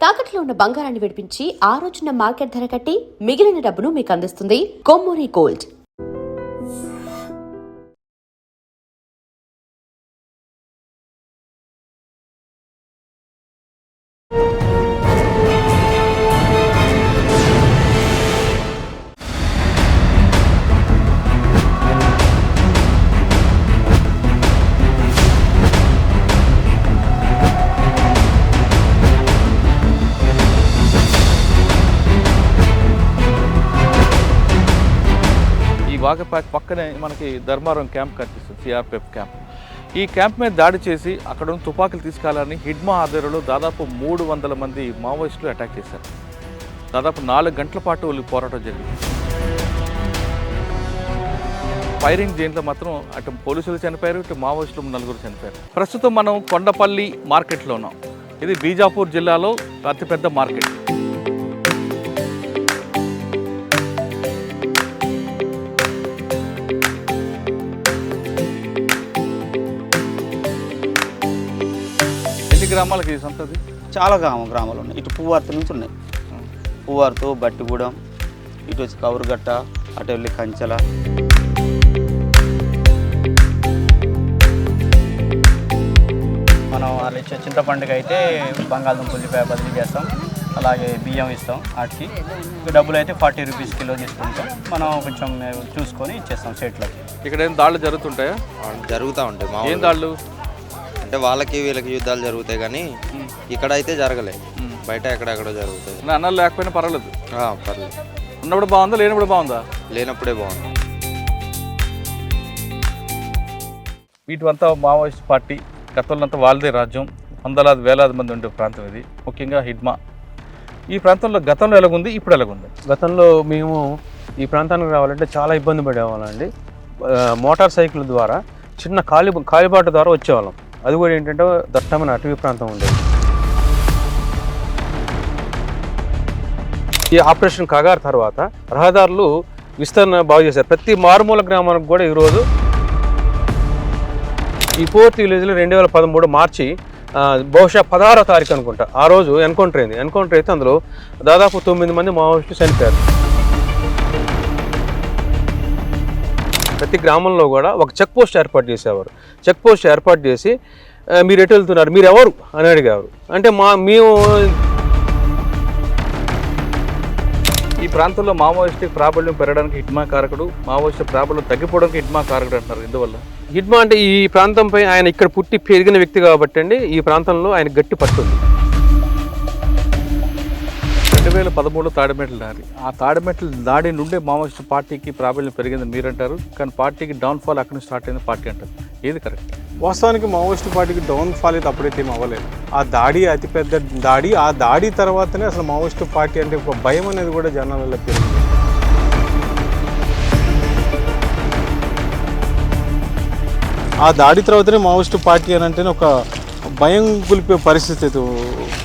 తాకట్లో ఉన్న బంగారాన్ని విడిపించి ఆ రోజున మార్కెట్ ధర కట్టి మిగిలిన డబ్బును మీకు అందిస్తుంది కొమ్మూరి గోల్డ్. వాగపాక్ పక్కనే మనకి ధర్మారం క్యాంప్ కనిపిస్తుంది, సిఆర్పిఎఫ్ క్యాంప్. ఈ క్యాంప్ మీద దాడి చేసి అక్కడ ఉన్న తుపాకులు తీసుకెళ్లాలని హిడ్మా ఆధ్వర్యంలో దాదాపు 300 మంది మావోయిస్టులు అటాక్ చేశారు. దాదాపు 4 గంటల పాటు వాళ్ళు పోరాటం జరిగింది. ఫైరింగ్ దీంట్లో మాత్రం అటు పోలీసులు చనిపోయారు, ఇటు మావోయిస్టులు 4 చనిపోయారు. ప్రస్తుతం మనం కొండపల్లి మార్కెట్లో ఉన్నాం. ఇది బీజాపూర్ జిల్లాలో అతిపెద్ద మార్కెట్. గ్రామాలకి ఈ సంతది చాలా గ్రామాలు ఉన్నాయి. ఇటు పువ్వార్త నుంచి ఉన్నాయి. పువ్వార్త, బట్టిగూడెం, ఇటు వచ్చి కౌరుగట్ట, అటు వెళ్ళి కంచెల. మనం వాళ్ళు ఇచ్చే చింతపండుకి అయితే బంగాళదుంప ఉల్లిపాయ బదిలీ చేస్తాం, అలాగే బియ్యం ఇస్తాం. వాటికి డబ్బులు అయితే 40 రూపీస్ కిలో తీసుకుంటాం. మనం కొంచెం చూసుకొని ఇచ్చేస్తాం స్టేట్లకి. ఇక్కడ ఏం దాడులు జరుగుతుంటాయా? జరుగుతూ ఉంటాయి. ఏం దాడులు అంటే వాళ్ళకి వీళ్ళకి యుద్ధాలు జరుగుతాయి, కానీ ఇక్కడ అయితే జరగలే. బయట ఎక్కడెక్కడో జరుగుతాయి. అన్నలు లేకపోయినా పర్వాలేదు. పర్లేదు. ఉన్నప్పుడు బాగుందా, లేనప్పుడు బాగుందా? లేనప్పుడే బాగుంది. వీటివంతా మావోయిస్ట్ పార్టీ గతంలో అంతా వాళ్ళదే రాజ్యం. వందలాది వేలాది మంది ఉండే ప్రాంతం ఇది, ముఖ్యంగా హిడ్మా. ఈ ప్రాంతంలో గతంలో ఎలాగుంది, ఇప్పుడు ఎలాగుంది? గతంలో మేము ఈ ప్రాంతానికి రావాలంటే చాలా ఇబ్బంది పడేవాళ్ళండి. మోటార్ సైకిల్ ద్వారా చిన్న కాలిబాట ద్వారా వచ్చేవాళ్ళం. అది కూడా ఏంటంటే దట్టమైన అటవీ ప్రాంతం ఉండేది. ఈ ఆపరేషన్ కగార్ తర్వాత రహదారులు విస్తరణ బాగు చేశారు. ప్రతి మారుమూల గ్రామానికి కూడా ఈరోజు ఈ 4th విలేజ్లో 2013 మార్చి బహుశా 16వ తారీఖు అనుకుంటా ఆ రోజు ఎన్కౌంటర్ అయింది. ఎన్కౌంటర్ అయితే అందులో దాదాపు 9 మంది మావోయిస్టులు చనిపోయారు. ప్రతి గ్రామంలో కూడా ఒక చెక్ పోస్ట్ ఏర్పాటు చేసేవారు. చెక్ పోస్ట్ ఏర్పాటు చేసి మీరు ఎటు వెళ్తున్నారు, మీరు ఎవరు అని అడిగేవారు. అంటే మేము ఈ ప్రాంతంలో మావోయిస్టు ప్రాబల్యం పెరగడానికి హిడ్మా కారకుడు, మావోయిస్టు ప్రాబల్యం తగ్గిపోవడానికి హిడ్మా కారకుడు అంటారు. ఎందువల్ల? హిడ్మా అంటే ఈ ప్రాంతంపై ఆయన ఇక్కడ పుట్టి పెరిగిన వ్యక్తి కాబట్టి అండి, ఈ ప్రాంతంలో ఆయన గట్టి పట్టుంది. 2013 తాడిమెట్ల దాడి. ఆ తాడిమెట్ల దాడి నుండే మావోయిస్టు పార్టీకి ప్రాబల్యం పెరిగిందని మీరంటారు, కానీ పార్టీకి డౌన్ఫాల్ అక్కడి నుంచి స్టార్ట్ అయింది పార్టీ అంటారు. ఏది కరెక్ట్? వాస్తవానికి మావోయిస్టు పార్టీకి డౌన్ఫాల్ అయితే అప్పుడైతే ఏం అవ్వలేదు. ఆ దాడి అతిపెద్ద దాడి. ఆ దాడి తర్వాతనే అసలు మావోయిస్టు పార్టీ అంటే ఒక భయం అనేది కూడా జనాలలో పెరిగింది. ఆ దాడి తర్వాతనే మావోయిస్టు పార్టీ అని అంటేనే ఒక భయం గులిపే పరిస్థితి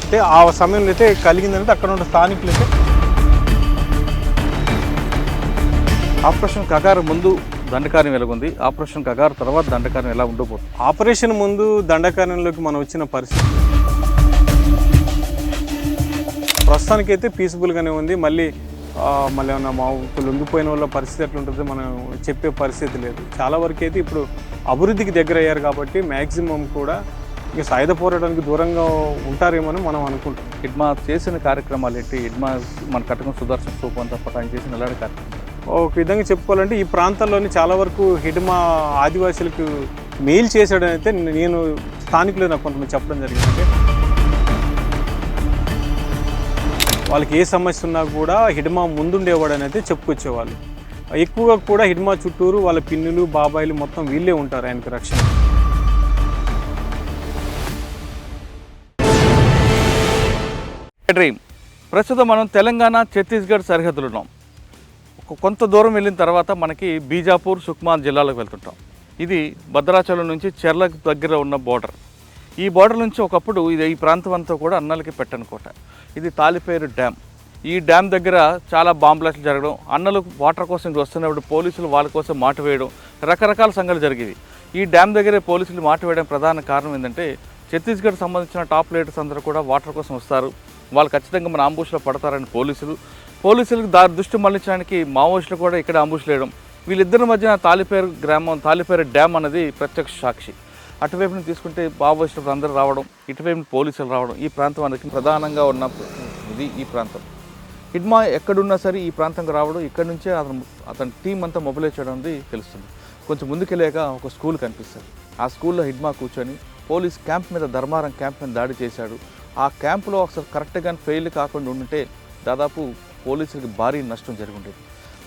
అంటే ఆ సమయంలో అయితే కలిగిందంటే అక్కడ ఉన్న స్థానికులు అయితే. ఆపరేషన్ కగార్ ముందు దండకార్యం ఎలాగుంది, ఆపరేషన్ కగార్ తర్వాత దండకార్యం ఎలా ఉండబోతుంది? ఆపరేషన్ ముందు దండకార్యంలోకి మనం వచ్చిన పరిస్థితి ప్రస్తుతానికైతే పీస్ఫుల్గానే ఉంది. మళ్ళీ ఏమన్నా మా లొంగిపోయిన వాళ్ళ పరిస్థితి ఎట్లుంటుందో మనం చెప్పే పరిస్థితి లేదు. చాలా వరకు అయితే ఇప్పుడు అభివృద్ధికి దగ్గర అయ్యారు కాబట్టి మ్యాక్సిమం కూడా ఇక సాయుధ పోరాటానికి దూరంగా ఉంటారేమో మనం అనుకుంటాం. హిడ్మా చేసిన కార్యక్రమాలు ఏంటి? హిడ్మా మన కటకం సుదర్శన్ స్థూపం అంతా పటాన్ చేసిన ఎలాంటి కార్యక్రమం? ఒక విధంగా చెప్పుకోవాలంటే ఈ ప్రాంతాల్లోని చాలా వరకు హిడ్మా ఆదివాసులకు మెయిల్ చేశాడని అయితే నేను స్థానికులు నాకు కొంతమంది చెప్పడం జరిగిందంటే, వాళ్ళకి ఏ సమస్య ఉన్నా కూడా హిడ్మా ముందుండేవాడని అయితే చెప్పుకొచ్చేవాళ్ళు. ఎక్కువగా కూడా హిడ్మా చుట్టూరు వాళ్ళ పిన్నులు, బాబాయిలు మొత్తం వీళ్ళే ఉంటారు ఆయనకు రక్షణ. డ్రీమ్. ప్రస్తుతం మనం తెలంగాణ ఛత్తీస్గఢ్ సరిహద్దులు ఉన్నాం. కొంత దూరం వెళ్ళిన తర్వాత మనకి బీజాపూర్, సుక్మా జిల్లాలకు వెళ్తుంటాం. ఇది భద్రాచలం నుంచి చెర్ల దగ్గర ఉన్న బోర్డర్. ఈ బోర్డర్ నుంచి ఒకప్పుడు ఈ ప్రాంతం అంతా కూడా అన్నలకి పెట్టనుకోట. ఇది తాలిపేరు డ్యామ్. ఈ డ్యామ్ దగ్గర చాలా బాంబ్ బ్లాస్టులు జరగడం, అన్నలు వాటర్ కోసం వస్తున్నప్పుడు పోలీసులు వాళ్ళ కోసం మాట వేయడం, రకరకాల సంఘటనలు జరిగేవి. ఈ డ్యామ్ దగ్గరే పోలీసులు మాట వేయడం ప్రధాన కారణం ఏంటంటే ఛత్తీస్గఢ్ సంబంధించిన టాప్ లీడర్స్ అందరూ కూడా వాటర్ కోసం వస్తారు. వాళ్ళు ఖచ్చితంగా మన అంబుష్లో పడతారని పోలీసులకు దృష్టి మళ్లించడానికి మావోయిస్టులు కూడా ఇక్కడ అంబుష్ వేయడం, వీళ్ళిద్దరి మధ్యన తాలిపేరు డ్యామ్ అనేది ప్రత్యక్ష సాక్షి. అటువైపుని తీసుకుంటే మావోయిస్టులు అందరూ రావడం, ఇటువైపు పోలీసులు రావడం, ఈ ప్రాంతం అనేది ప్రధానంగా ఉన్న ఈ ప్రాంతం. హిడ్మా ఎక్కడున్నా సరే ఈ ప్రాంతంకి రావడం, ఇక్కడ నుంచే అతని టీం అంతా మొబిలైజ్ చేయడం అనేది తెలుస్తుంది. కొంచెం ముందుకెళ్ళాక ఒక స్కూల్ కనిపిస్తుంది. ఆ స్కూల్లో హిడ్మా కూర్చొని పోలీస్ క్యాంప్ మీద, ధర్మారం క్యాంప్ మీద దాడి చేశాడు. ఆ క్యాంపులో అసలు కరెక్ట్గా ఫెయిల్ కాకుండా ఉంటే దాదాపు పోలీసులకి భారీ నష్టం జరిగి ఉండేది.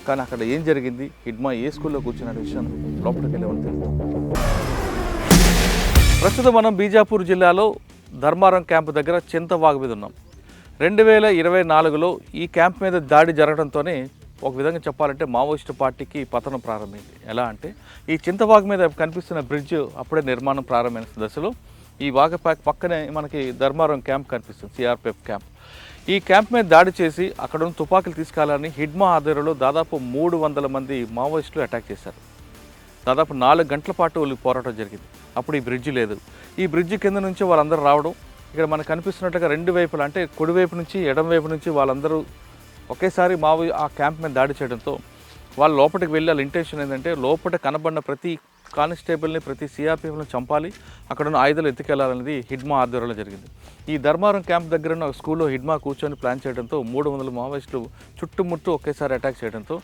కానీ అక్కడ ఏం జరిగింది, హిడ్మా ఏ స్కూల్లో కూర్చున్న విషయం లోపలికి వెళ్ళేవాళ్ళు తెలుసు. ప్రస్తుతం మనం బీజాపూర్ జిల్లాలో ధర్మారం క్యాంపు దగ్గర చింతవాగు మీద ఉన్నాం. 2024లో ఈ క్యాంప్ మీద దాడి జరగడంతోనే ఒక విధంగా చెప్పాలంటే మావోయిస్టు పార్టీకి పతనం ప్రారంభమైంది. ఎలా అంటే ఈ చింతవాగు మీద కనిపిస్తున్న బ్రిడ్జ్ అప్పుడే నిర్మాణం ప్రారంభమైన దశలో ఈ వాగపాక్ పక్కనే మనకి ధర్మారం క్యాంప్ కనిపిస్తుంది, సిఆర్పిఎఫ్ క్యాంప్. ఈ క్యాంప్ మీద దాడి చేసి అక్కడ ఉన్న తుపాకులు తీసుకెళ్లాలని హిడ్మా ఆధ్వర్యంలో దాదాపు 300 మంది మావోయిస్టులు అటాక్ చేశారు. దాదాపు 4 గంటల పాటు వాళ్ళకి పోరాటం జరిగింది. అప్పుడు ఈ బ్రిడ్జ్ లేదు. ఈ బ్రిడ్జ్ కింద నుంచి వాళ్ళందరూ రావడం, ఇక్కడ మనకు కనిపిస్తున్నట్టుగా 2 వైపులు అంటే కుడివైపు నుంచి ఎడమ వైపు నుంచి వాళ్ళందరూ ఒకేసారి ఆ క్యాంప్ మీద దాడి చేయడంతో వాళ్ళు లోపలికి వెళ్ళి వాళ్ళ ఇంటెన్షన్ ఏంటంటే లోపల కనబడిన ప్రతి కానిస్టేబుల్ని, ప్రతి సిఆర్పిఎఫ్ని చంపాలి, అక్కడ ఉన్న ఆయుధాలు ఎత్తుకెళ్లాలనేది హిడ్మా ఆధ్వర్యంలో జరిగింది. ఈ ధర్మారం క్యాంప్ దగ్గర ఉన్న స్కూల్లో హిడ్మా కూర్చొని ప్లాన్ చేయడంతో 300 మావోయిస్టులు చుట్టుముట్టు ఒకేసారి అటాక్ చేయడంతో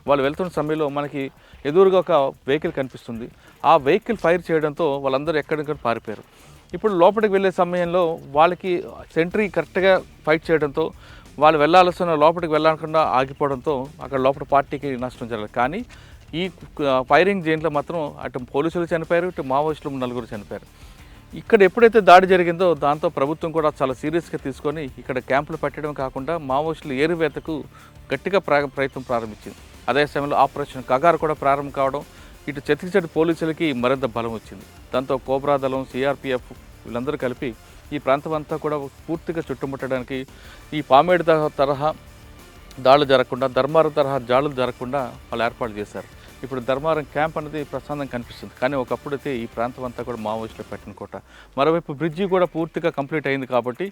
వాళ్ళు వెళ్తున్న సమయంలో మనకి ఎదురుగా ఒక వెహికల్ కనిపిస్తుంది. ఆ వెహికల్ ఫైర్ చేయడంతో వాళ్ళందరూ ఎక్కడిక్కడ పారిపోయారు. ఇప్పుడు లోపలికి వెళ్ళే సమయంలో వాళ్ళకి సెంట్రీ కరెక్ట్గా ఫైట్ చేయడంతో వాళ్ళు వెళ్ళాల్సిన లోపలికి వెళ్ళకుండా ఆగిపోవడంతో అక్కడ లోపల పార్టీకి నష్టం జరగలేదు. కానీ ఈ ఫైరింగ్ జైన్లో మాత్రం అటు పోలీసులు చనిపోయారు, ఇటు మావోయిస్టులు 4 చనిపోయారు. ఇక్కడ ఎప్పుడైతే దాడి జరిగిందో దాంతో ప్రభుత్వం కూడా చాలా సీరియస్గా తీసుకొని ఇక్కడ క్యాంపులు పెట్టడం కాకుండా మావోయిస్టులు ఏరువేతకు గట్టిగా ప్రయత్నం ప్రారంభించింది. అదే సమయంలో ఆపరేషన్ కగార్ కూడా ప్రారంభం కావడం, ఇటు ఛత్తీస్గఢ్ పోలీసులకి మరింత బలం వచ్చింది. దాంతో కోబ్రా దళం, సిఆర్పిఎఫ్ వీళ్ళందరూ కలిపి ఈ ప్రాంతం అంతా కూడా పూర్తిగా చుట్టుముట్టడానికి ఈ పామేడు తరహా దాడులు జరగకుండా, ధర్మారం తరహా దాడులు జరగకుండా వాళ్ళు ఏర్పాటు చేశారు. ఇప్పుడు ధర్మారం క్యాంప్ అనేది ప్రశాంతంగా కనిపిస్తుంది. కానీ ఒకప్పుడైతే ఈ ప్రాంతం అంతా కూడా మావోయిస్టులు పెట్టిన కోట. మరోవైపు బ్రిడ్జి కూడా పూర్తిగా కంప్లీట్ అయింది కాబట్టి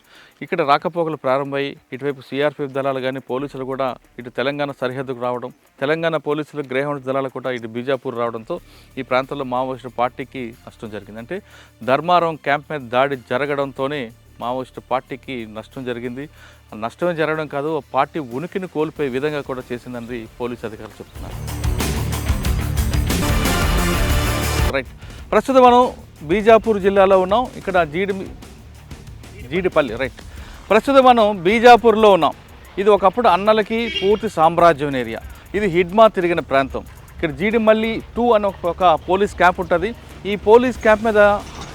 ఇక్కడ రాకపోకలు ప్రారంభమయ్యి ఇటువైపు సిఆర్పిఎఫ్ దళాలు కానీ పోలీసులు కూడా ఇటు తెలంగాణ సరిహద్దుకు రావడం, తెలంగాణ పోలీసులు గ్రేహౌండ్ దళాలు కూడా ఇటు బీజాపూర్ రావడంతో ఈ ప్రాంతంలో మావోయిస్టు పార్టీకి నష్టం జరిగింది. అంటే ధర్మారం క్యాంప్ మీద దాడి జరగడంతోనే మావోయిస్టు పార్టీకి నష్టం జరిగింది. నష్టమే జరగడం కాదు, పార్టీ ఉనికిని కోల్పోయే విధంగా కూడా చేసిందని పోలీసు అధికారులు చెప్తున్నారు. రైట్, ప్రస్తుతం మనం బీజాపూర్ జిల్లాలో ఉన్నాం. ఇక్కడ జీడిపల్లి. రైట్, ప్రస్తుతం మనం బీజాపూర్లో ఉన్నాం. ఇది ఒకప్పుడు అన్నలకి పూర్తి సామ్రాజ్యం ఏరియా. ఇది హిడ్మా తిరిగిన ప్రాంతం. ఇక్కడ జీడిమల్లి 2 అని ఒక పోలీస్ క్యాంప్ ఉంటుంది. ఈ పోలీస్ క్యాంప్ మీద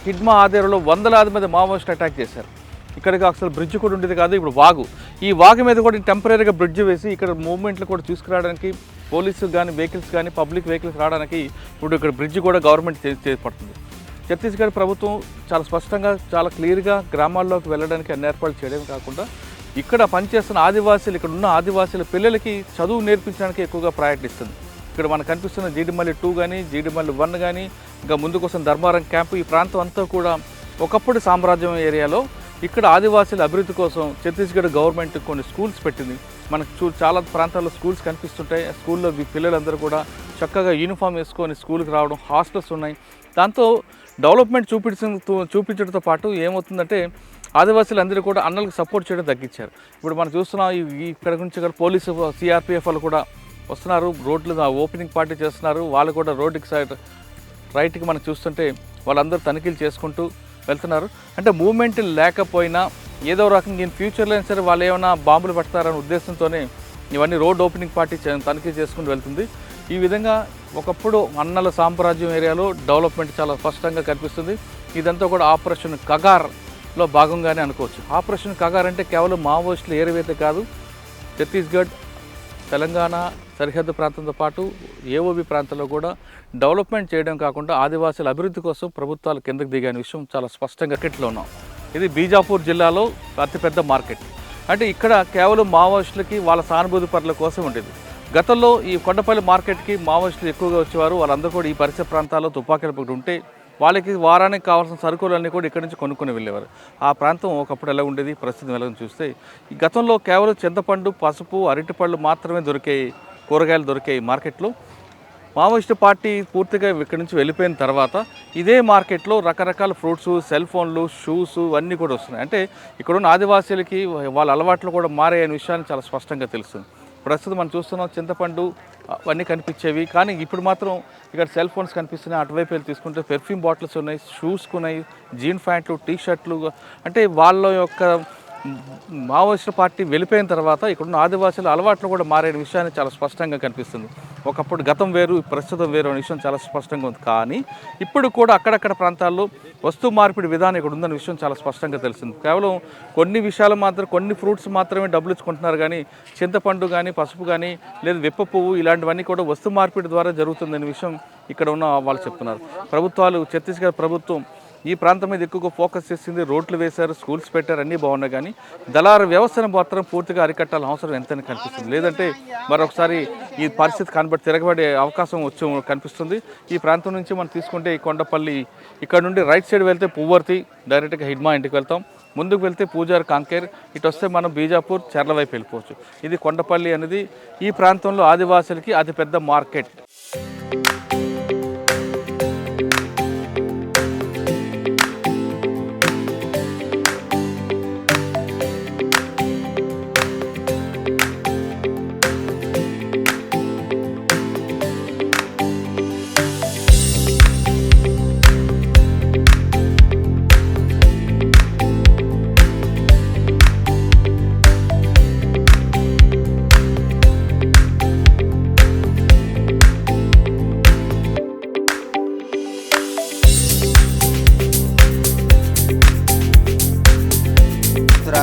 హిడ్మా ఆధ్వర్యంలో 100 మంది మావోయిస్టులు అటాక్ చేశారు. ఇక్కడికి అసలు బ్రిడ్జ్ కూడా ఉండేది కాదు, ఇప్పుడు వాగు. ఈ వాగు మీద కూడా టెంపరీగా బ్రిడ్జ్ వేసి ఇక్కడ మూవ్మెంట్లు కూడా తీసుకురావడానికి పోలీసు కానీ వెహికల్స్ కానీ పబ్లిక్ వెహికల్స్ రావడానికి ఇప్పుడు ఇక్కడ బ్రిడ్జ్ కూడా గవర్నమెంట్ చేపడుతుంది. ఛత్తీస్గఢ్ ప్రభుత్వం చాలా స్పష్టంగా, చాలా క్లియర్గా గ్రామాల్లోకి వెళ్ళడానికి అన్ని ఏర్పాట్లు చేయడం కాకుండా ఇక్కడ పనిచేస్తున్న ఆదివాసీలు, ఇక్కడ ఉన్న ఆదివాసీల పిల్లలకి చదువు నేర్పించడానికి ఎక్కువగా ప్రయారిటీ ఇస్తుంది. ఇక్కడ మనకు కనిపిస్తున్న జీడిమల్లి 2 కానీ జీడిమల్లి 1 కానీ ఇంకా ముందుకోసం ధర్మారం క్యాంపు, ఈ ప్రాంతం అంతా కూడా ఒకప్పుడు సామ్రాజ్యం ఏరియాలో. ఇక్కడ ఆదివాసీల అభివృద్ధి కోసం ఛత్తీస్గఢ్ గవర్నమెంట్ కొన్ని స్కూల్స్ పెట్టింది. మనకు చాలా ప్రాంతాల్లో స్కూల్స్ కనిపిస్తుంటాయి. స్కూల్లో పిల్లలందరూ కూడా చక్కగా యూనిఫామ్ వేసుకొని స్కూల్కి రావడం, హాస్టల్స్ ఉన్నాయి. దాంతో డెవలప్మెంట్ చూపించడంతో పాటు ఏమవుతుందంటే ఆదివాసీలందరూ కూడా అన్నలకు సపోర్ట్ చేయడం తగ్గించారు. ఇప్పుడు మనం చూస్తున్నాం ఇక్కడ నుంచి ఇక్కడ పోలీసు సిఆర్పిఎఫ్ వాళ్ళు కూడా వస్తున్నారు, రోడ్లు ఓపెనింగ్ పార్టీ చేస్తున్నారు. వాళ్ళు కూడా రోడ్డుకి సైడ్ రైట్కి మనం చూస్తుంటే వాళ్ళందరూ తనిఖీలు చేసుకుంటూ వెళ్తున్నారు. అంటే మూవ్మెంట్ లేకపోయినా ఏదో రకంగా ఇన్ ఫ్యూచర్లో అయినా సరే వాళ్ళు ఏమైనా బాంబులు పెడతారనే ఉద్దేశంతోనే ఇవన్నీ రోడ్ ఓపెనింగ్ పార్టీ తనిఖీ చేసుకుంటూ వెళ్తుంది. ఈ విధంగా ఒకప్పుడు అన్నల సామ్రాజ్యం ఏరియాలో డెవలప్మెంట్ చాలా స్పష్టంగా కనిపిస్తుంది. ఇదంతా కూడా ఆపరేషన్ కగార్లో భాగంగానే అనుకోవచ్చు. ఆపరేషన్ కగార్ అంటే కేవలం మావోయిస్టులు ఏరివేత కాదు, ఛత్తీస్గఢ్, తెలంగాణ సరిహద్దు ప్రాంతంతో పాటు ఏఓబి ప్రాంతంలో కూడా డెవలప్మెంట్ చేయడం కాకుండా ఆదివాసీల అభివృద్ధి కోసం ప్రభుత్వాలు కిందకు దిగాని విషయం చాలా స్పష్టంగా కిట్లో ఉన్నాం. ఇది బీజాపూర్ జిల్లాలో అతిపెద్ద మార్కెట్. అంటే ఇక్కడ కేవలం మావోయిస్టులకి వాళ్ళ సానుభూతి పరుల కోసం ఉండేది. గతంలో ఈ కొండపల్లి మార్కెట్కి మావోయిస్టులు ఎక్కువగా వచ్చేవారు. వాళ్ళందరూ కూడా ఈ పరిసర ప్రాంతాల్లో తుపాకీలు ఉంటే వాళ్ళకి వారానికి కావాల్సిన సరుకులన్నీ కూడా ఇక్కడి నుంచి కొనుక్కొని వెళ్ళేవారు. ఆ ప్రాంతం ఒకప్పుడు ఎలా ఉండేది, ప్రస్తుతం ఎలా చూస్తే ఈ గతంలో కేవలం చింతపండు, పసుపు, అరటిపళ్ళు మాత్రమే దొరికాయి, కూరగాయలు దొరికాయి మార్కెట్లో. మావోయిస్టు పార్టీ పూర్తిగా ఇక్కడి నుంచి వెళ్ళిపోయిన తర్వాత ఇదే మార్కెట్లో రకరకాల ఫ్రూట్స్, సెల్ ఫోన్లు, షూస్ అన్నీ కూడా వస్తున్నాయి. అంటే ఇక్కడున్న ఆదివాసీలకి వాళ్ళ అలవాట్లు కూడా మారాయనే విషయాన్ని చాలా స్పష్టంగా తెలుస్తుంది. ప్రస్తుతం మనం చూస్తున్నాం చింతపండు అవన్నీ కనిపించేవి, కానీ ఇప్పుడు మాత్రం ఇక్కడ సెల్ ఫోన్స్ కనిపిస్తున్నాయి. అటువైపు వెళ్ళి తీసుకుంటే పెర్ఫ్యూమ్ బాటిల్స్ ఉన్నాయి, షూస్ ఉన్నాయి, జీన్ ప్యాంట్లు, టీ షర్ట్లు. అంటే వాళ్ళ యొక్క మావోయిస్టు పార్టీ వెళ్ళిపోయిన తర్వాత ఇక్కడున్న ఆదివాసుల అలవాట్లు కూడా మారే విషయాన్ని చాలా స్పష్టంగా కనిపిస్తుంది. ఒకప్పుడు గతం వేరు, ప్రస్తుతం వేరు అనే విషయం చాలా స్పష్టంగా ఉంది. కానీ ఇప్పుడు కూడా అక్కడక్కడ ప్రాంతాల్లో వస్తు మార్పిడి విధానం ఇక్కడ ఉందనే విషయం చాలా స్పష్టంగా తెలిసింది. కేవలం కొన్ని విషయాలు మాత్రం, కొన్ని ఫ్రూట్స్ మాత్రమే డబ్బులు ఇచ్చుకుంటున్నారు, కానీ చింతపండు కానీ, పసుపు కానీ, లేదా విప్ప పువ్వు ఇలాంటివన్నీ కూడా వస్తు మార్పిడి ద్వారా జరుగుతుందనే విషయం ఇక్కడ ఉన్న వాళ్ళు చెప్తున్నారు. ప్రభుత్వాలు, ఛత్తీస్గఢ్ ప్రభుత్వం ఈ ప్రాంతం మీద ఎక్కువగా ఫోకస్ చేసింది. రోడ్లు వేశారు, స్కూల్స్ పెట్టారు, అన్నీ బాగున్నాయి. కానీ దళారు వ్యవస్థను మాత్రం పూర్తిగా అరికట్టాల్సిన అవసరం ఎంతైనా కనిపిస్తుంది. లేదంటే మరొకసారి ఈ పరిస్థితి తిరగబడే అవకాశం కనిపిస్తుంది. ఈ ప్రాంతం నుంచి మనం తీసుకుంటే ఈ కొండపల్లి, ఇక్కడ నుండి రైట్ సైడ్ వెళ్తే పువ్వర్తి, డైరెక్ట్గా హిడ్మా ఇంటికి వెళ్తాం. ముందుకు వెళ్తే పూజార్ కాంకేర్, ఇటు వస్తే మనం బీజాపూర్, చర్ల వైపు వెళ్ళిపోవచ్చు. ఇది కొండపల్లి అనేది ఈ ప్రాంతంలో ఆదివాసులకి అతిపెద్ద మార్కెట్.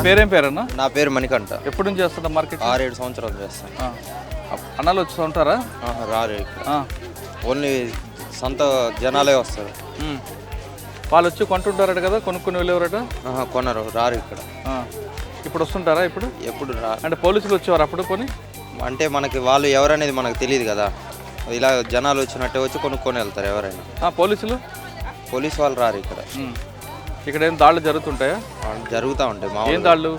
పేరేం పేరన్నా? నా పేరు మణికంఠ. ఎప్పటి నుంచి చేస్తుందా మార్కెట్? 6-7 సంవత్సరాలు చేస్తాను. అన్నాలు వచ్చి ఉంటారా? రారు ఇక్కడ, ఓన్లీ సొంత జనాలే వస్తారు. వాళ్ళు వచ్చి కొంటుంటారట కదా, కొనుక్కొని వెళ్ళేవారట? కొనరు, రారు ఇక్కడ. ఇప్పుడు వస్తుంటారా? ఎప్పుడు రా అంటే పోలీసులు వచ్చేవారు అప్పుడు కొని? అంటే మనకి వాళ్ళు ఎవరనేది మనకు తెలియదు కదా, ఇలా జనాలు వచ్చినట్టే వచ్చి కొనుక్కొని వెళ్తారు ఎవరైనా. పోలీసు వాళ్ళు రారు ఇక్కడ. ఇక్కడ ఏం దాడులు జరుగుతుంటాయా? జరుగుతూ ఉంటాయి. ఏం దాడులు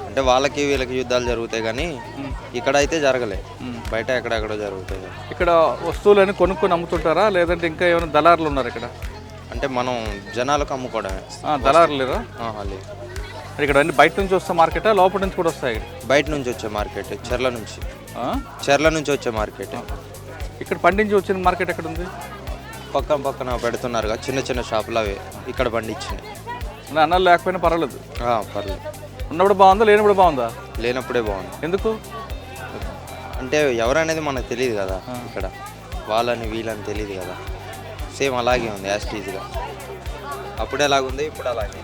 అంటే వాళ్ళకి వీళ్ళకి యుద్ధాలు జరుగుతాయి, కానీ ఇక్కడ అయితే జరగలే. బయట ఎక్కడెక్కడో జరుగుతాయి. ఇక్కడ వస్తువులని కొనుక్కొని అమ్ముతుంటారా, లేదంటే ఇంకా ఏమైనా దళారులు ఉన్నారు ఇక్కడ? అంటే మనం జనాలకు అమ్ముకోవడమే. దళారులు లేరా? లేదు. ఇక్కడ అన్ని బయట నుంచి వస్తే మార్కెటా, లోపల నుంచి కూడా వస్తాయి? బయట నుంచి వచ్చే మార్కెట్, చెర్ల నుంచి వచ్చే మార్కెట్. ఇక్కడ పండించి వచ్చిన మార్కెట్ ఎక్కడ ఉంది? పక్కన పెడుతున్నారు కదా చిన్న చిన్న షాపులు, అవి ఇక్కడ పండించినాయి. అన్నాలు లేకపోయినా పర్వాలేదు? పర్లేదు. ఉన్నప్పుడు బాగుందా, లేనప్పుడు బాగుందా? లేనప్పుడే బాగుంది. ఎందుకు అంటే ఎవరనేది మనకు తెలియదు కదా, ఇక్కడ వాళ్ళని వీళ్ళని తెలియదు కదా. సేమ్ అలాగే ఉంది, యాస్టీజ్గా. అప్పుడు ఎలాగుంది, ఇప్పుడు అలాగే.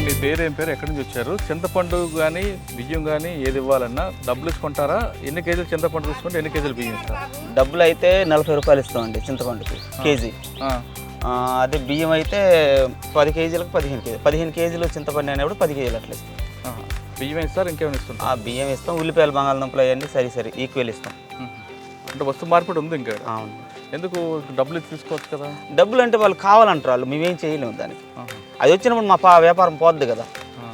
మీ పేరేం పేరు, ఎక్కడి నుంచి వచ్చారు? చింతపండు కానీ బియ్యం కానీ ఏది ఇవ్వాలన్నా డబ్బులు ఇచ్చుకుంటారా? ఎన్ని కేజీలు చింతపండు తీసుకుంటే ఎన్ని కేజీలు బియ్యం ఇస్తారు? డబ్బులు అయితే 40 రూపాయలు ఇస్తామండి చింతపండుకి కేజీ. అదే బియ్యం అయితే 10 కేజీలకు 15 కేజీలు చింతపండు అనేప్పుడు 10 కేజీలు అట్లా ఇస్తాం. బియ్యం ఇస్తారు, ఇంకేమైనా ఇస్తాం? బియ్యం ఇస్తాం, ఉల్లిపాయలు, బంగాళదుంపలు అవన్నీ సరి ఈక్వల్ ఇస్తాం. అంటే వస్తు మార్పిడి ఉంది ఇంకా? అవును. ఎందుకు డబ్బులు తీసుకోవచ్చు కదా? డబ్బులు అంటే వాళ్ళు కావాలంటారు, వాళ్ళు మేమేం చేయలేము దానికి. అది వచ్చినప్పుడు మా వ్యాపారం పోద్ది కదా.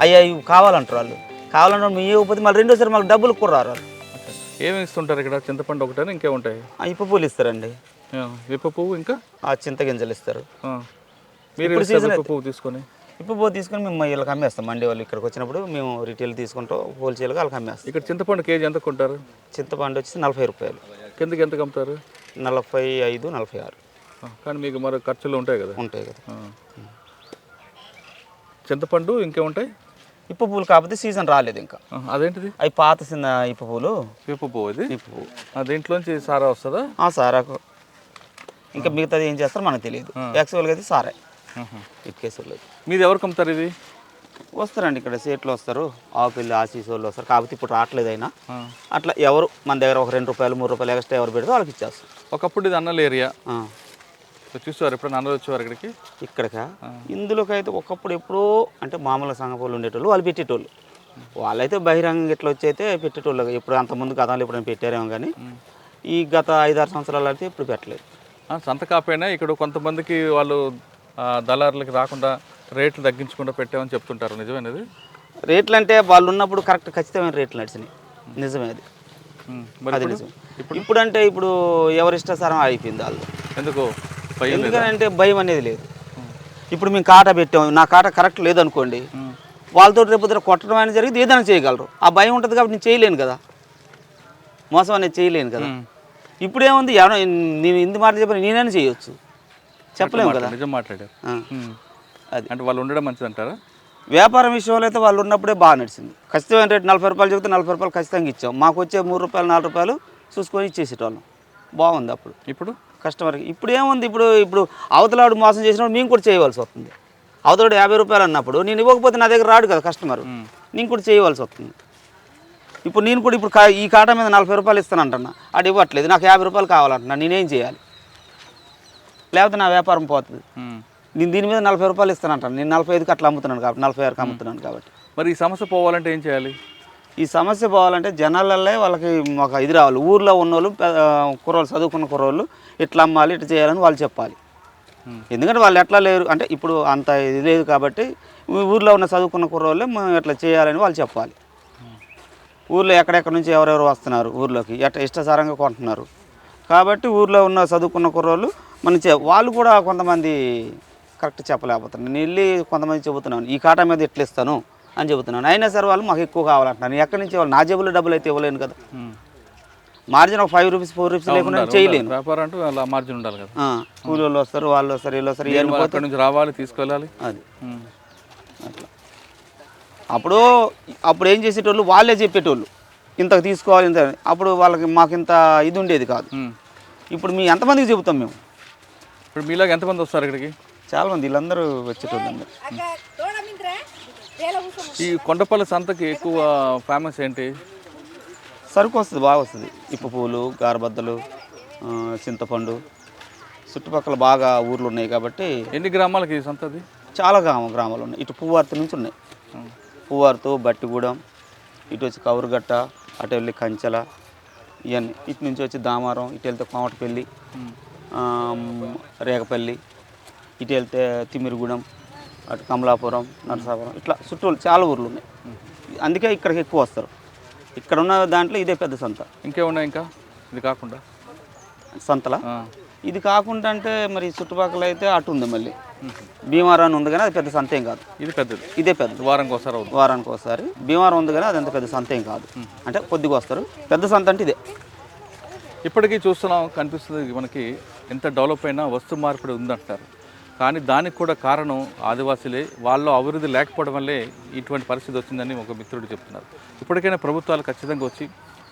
అవి కావాలంటారు వాళ్ళు. కావాలంటే మేము ఇవ్వకపోతే మళ్ళీ రెండోసారి మాకు డబ్బులు కూడా రారు. ఏమి ఇస్తుంటారు ఇక్కడ? చింతపండు ఒకటే, ఇంకే ఉంటాయి? ఇప్ప పూలు ఇస్తారండి, విప్ప పువ్వు, ఇంకా చింతగింజలు ఇస్తారు. మీరు పువ్వు తీసుకొని ఇప్ప పువ్వు తీసుకొని మేము వీళ్ళకి అమ్మేస్తాం. మండి వాళ్ళు ఇక్కడికి వచ్చినప్పుడు మేము రిటైల్ తీసుకుంటాం, హోల్సేల్గా వాళ్ళకి అమ్మేస్తాం. ఇక్కడ చింతపండు కేజీ ఎంత కొంటారు? చింతపండు వచ్చి 40 రూపాయలు. కిందకి ఎంత అమ్ముతారు? 45, 46. కానీ మీకు మరి ఖర్చులు ఉంటాయి కదా? ఉంటాయి కదా. చింతపండు ఇంకేముంటాయి? ఇప్ప పువ్వులు కాకపోతే సీజన్ రాలేదు ఇంకా. అదేంటిది? అవి పాత చిన్న ఇప్ప పువ్వులు. ఇప్ప పువ్వు ఇది? ఇప్ప పువ్వు. దీంట్లోంచి సారా వస్తుందా? సారాకు ఇంకా మిగతాది ఏం చేస్తారో మనకు తెలియదు. యాక్చువల్గా అయితే సారా ఇటుకేసులు. మీది ఎవరికి అమ్ముతారు ఇది? వస్తారండి ఇక్కడ సేట్లు వస్తారు, ఆవుపిల్లి ఆసీస్ వాళ్ళు వస్తారు. కాకపోతే ఇప్పుడు రావట్లేదు అయినా అట్లా ఎవరు మన దగ్గర ఒక 2 రూపాయలు 3 రూపాయలు ఎక్స్ట్రా ఎవరు పెడితే వాళ్ళకి ఇచ్చేస్తారు. ఒకప్పుడు ఇది అన్నల ఏరియా చూసేవారు, ఎప్పుడు అన్నలు వచ్చేవారు ఇక్కడికి. ఇక్కడికా ఇందులోకి అయితే ఒకప్పుడు ఎప్పుడో అంటే మామూలు సంఘపోళ్ళు ఉండేటోళ్ళు, వాళ్ళు పెట్టేటోళ్ళు. వాళ్ళైతే బహిరంగంగా ఇట్లా వచ్చి అయితే పెట్టేటోళ్ళు. ఇప్పుడు అంతకుముందు గతంలో ఎప్పుడైనా పెట్టారేమో కానీ ఈ గత 5-6 సంవత్సరాలు అయితే ఇప్పుడు పెట్టలేదు. సంత కాపోయినా ఇక్కడ కొంతమందికి వాళ్ళు దళారులకి రాకుండా రేట్లు తగ్గించకుండా పెట్టామని చెప్తుంటారు, నిజమేనది? రేట్లు అంటే వాళ్ళు ఉన్నప్పుడు కరెక్ట్ ఖచ్చితమైన రేట్లు నడిచినాయి, నిజమే అది. అది నిజం. ఇప్పుడు అంటే ఇప్పుడు ఎవరిష్టాసారం అయిపోయింది వాళ్ళు. ఎందుకంటే భయం అనేది లేదు. ఇప్పుడు మేము కాటా పెట్టాము, నా కాటా కరెక్ట్ లేదనుకోండి, వాళ్ళతో రేపు కొట్టడం అనేది జరిగింది, ఏదైనా చేయగలరు. ఆ భయం ఉంటుంది కాబట్టి నేను చేయలేను కదా, మోసం అనేది చేయలేను కదా. ఇప్పుడేముంది, నేను ఇంత మాట చెప్పిన నేనైనా చేయొచ్చు, చెప్పలేము కదా. నిజం మాట్లాడారు. అది అంటే వాళ్ళు ఉండడం మంచిది అంటారా? వ్యాపారం విషయంలో అయితే వాళ్ళు ఉన్నప్పుడే బాగా నడిచింది. ఖచ్చితమైన రేటు 40 రూపాయలు చెప్తే 40 రూపాయలు ఖచ్చితంగా ఇచ్చాం. మాకు వచ్చే 3 రూపాయలు 4 రూపాయలు చూసుకొని ఇచ్చేసేటోళ్ళం, బాగుంది. అప్పుడు ఇప్పుడు కస్టమర్కి ఇప్పుడు ఏముంది, ఇప్పుడు అవతలాడు మోసం చేసినప్పుడు మేము కూడా చేయవలసి వస్తుంది. అవతలాడు 50 రూపాయలు అన్నప్పుడు నేను ఇవ్వకపోతే నా దగ్గర రాడు కదా కస్టమర్, నేను కూడా చేయవలసి వస్తుంది. ఇప్పుడు నేను కూడా ఈ కాటా మీద 40 రూపాయలు ఇస్తానంటున్నా, అది ఇవ్వట్లేదు, నాకు 50 రూపాయలు కావాలంటున్నా, నేనేం చేయాలి? లేకపోతే నా వ్యాపారం పోతుంది. నేను దీని మీద 40 రూపాయలు ఇస్తానంటాను, నేను 45కి అట్లా అమ్ముతున్నాను కాబట్టి, 46కి అమ్ముతున్నాను కాబట్టి. మరి ఈ సమస్య పోవాలంటే ఏం చేయాలి? ఈ సమస్య పోవాలంటే జనాలల్లో వాళ్ళకి ఒక ఇది రావాలి. ఊర్లో ఉన్నోళ్ళు కుర్రోళ్ళు, చదువుకున్న కుర్రోళ్ళు ఇట్లా అమ్మాలి, ఇట్లా చేయాలని వాళ్ళు చెప్పాలి. ఎందుకంటే వాళ్ళు ఎట్లా లేరు అంటే ఇప్పుడు అంత ఇది లేదు కాబట్టి ఊర్లో ఉన్న చదువుకున్న కుర్రోళ్ళే మనం ఇట్లా చేయాలని వాళ్ళు చెప్పాలి. ఊర్లో ఎక్కడెక్కడ నుంచి ఎవరెవరు వస్తున్నారు ఊర్లోకి, ఎట్లా ఇష్టసారంగా కొంటున్నారు కాబట్టి ఊర్లో ఉన్న చదువుకున్న కుర్రోళ్ళు వాళ్ళు కూడా కొంతమంది కరెక్ట్ చెప్పలేకపోతున్నారు. నేను వెళ్ళి కొంతమంది చెబుతున్నాను, ఈ కాటా మీద ఎట్లా ఇస్తాను అని చెబుతున్నాను. అయినా సరే వాళ్ళు మాకు ఎక్కువ కావాలంటున్నారు. నేను ఎక్కడి నుంచి వాళ్ళు నా జేబులో డబ్బులు అయితే ఇవ్వలేను కదా. మార్జిన్ ఒక 5 రూపీస్ 4 రూపీస్ లేకుండా చేయలేను. వ్యాపారం అంటూ అలా మార్జిన్ ఉండాలి కదా. కూలి వాళ్ళు వస్తారు, వాళ్ళు వస్తారు, వీళ్ళు వస్తారు, అక్కడి నుంచి రావాలి, తీసుకెళ్ళాలి. అది అట్లా అప్పుడు ఏం చేసేటోళ్ళు వాళ్ళే చెప్పేటోళ్ళు, ఇంతకు తీసుకోవాలి ఇంత. అప్పుడు వాళ్ళకి మాకు ఇంత ఇది ఉండేది కాదు. ఇప్పుడు మీ ఎంతమందికి చెబుతాం మేము? ఇప్పుడు మీలాగా ఎంతమంది వస్తారు ఇక్కడికి? చాలామంది, వీళ్ళందరూ వచ్చేటోళ్ళు. ఈ కొండపల్లి సంతకి ఎక్కువ ఫేమస్ ఏంటి? సరుకు వస్తుంది, బాగా వస్తుంది. ఇప్ప పూలు, గారబద్దలు, చింతపండు, చుట్టుపక్కల బాగా ఊర్లు ఉన్నాయి కాబట్టి. ఎన్ని గ్రామాలకి ఈ సంతది? చాలా గ్రామాలు ఉన్నాయి. ఇటు పువ్వార్తి నుంచి ఉన్నాయి, పువ్వార్తు, బట్టిగూడెం, ఇటు వచ్చి కౌరుగట్ట, అటు వెళ్ళి కంచెల, ఇవన్నీ. ఇటు నుంచి వచ్చి దామారం, ఇటు వెళ్తే కోమటపల్లి, రేగపల్లి, ఇటు వెళ్తే తిమ్మిరిగూడెం, అటు కమలాపురం, నరసాపురం, ఇట్లా చుట్టూ చాలా ఊర్లు ఉన్నాయి. అందుకే ఇక్కడికి ఎక్కువ వస్తారు. ఇక్కడ ఉన్న దాంట్లో ఇదే పెద్ద సంత. ఇంకేమున్నాయి ఇంకా ఇది కాకుండా సంతలా? ఇది కాకుండా అంటే మరి చుట్టుపక్కల అయితే అటు ఉంది, మళ్ళీ భీమారాన్ని ఉంది కానీ అది పెద్ద సంత ఏం కాదు. ఇది పెద్దది, ఇదే పెద్ద. వారానికి ఒకసారి భీమారం ఉంది కానీ అది అంత పెద్ద సంత ఏం కాదు, అంటే కొద్దిగా వస్తారు. పెద్ద సంత అంటే ఇదే. ఇప్పటికీ చూస్తున్నాం, కనిపిస్తుంది మనకి ఎంత డెవలప్ అయినా వస్తు మార్పిడి ఉందంటారు. కానీ దానికి కూడా కారణం ఆదివాసీలే. వాళ్ళు అభివృద్ధి లేకపోవడం వల్లే ఇటువంటి పరిస్థితి వచ్చిందని ఒక మిత్రుడు చెప్తున్నారు. ఇప్పటికైనా ప్రభుత్వాలు ఖచ్చితంగా వచ్చి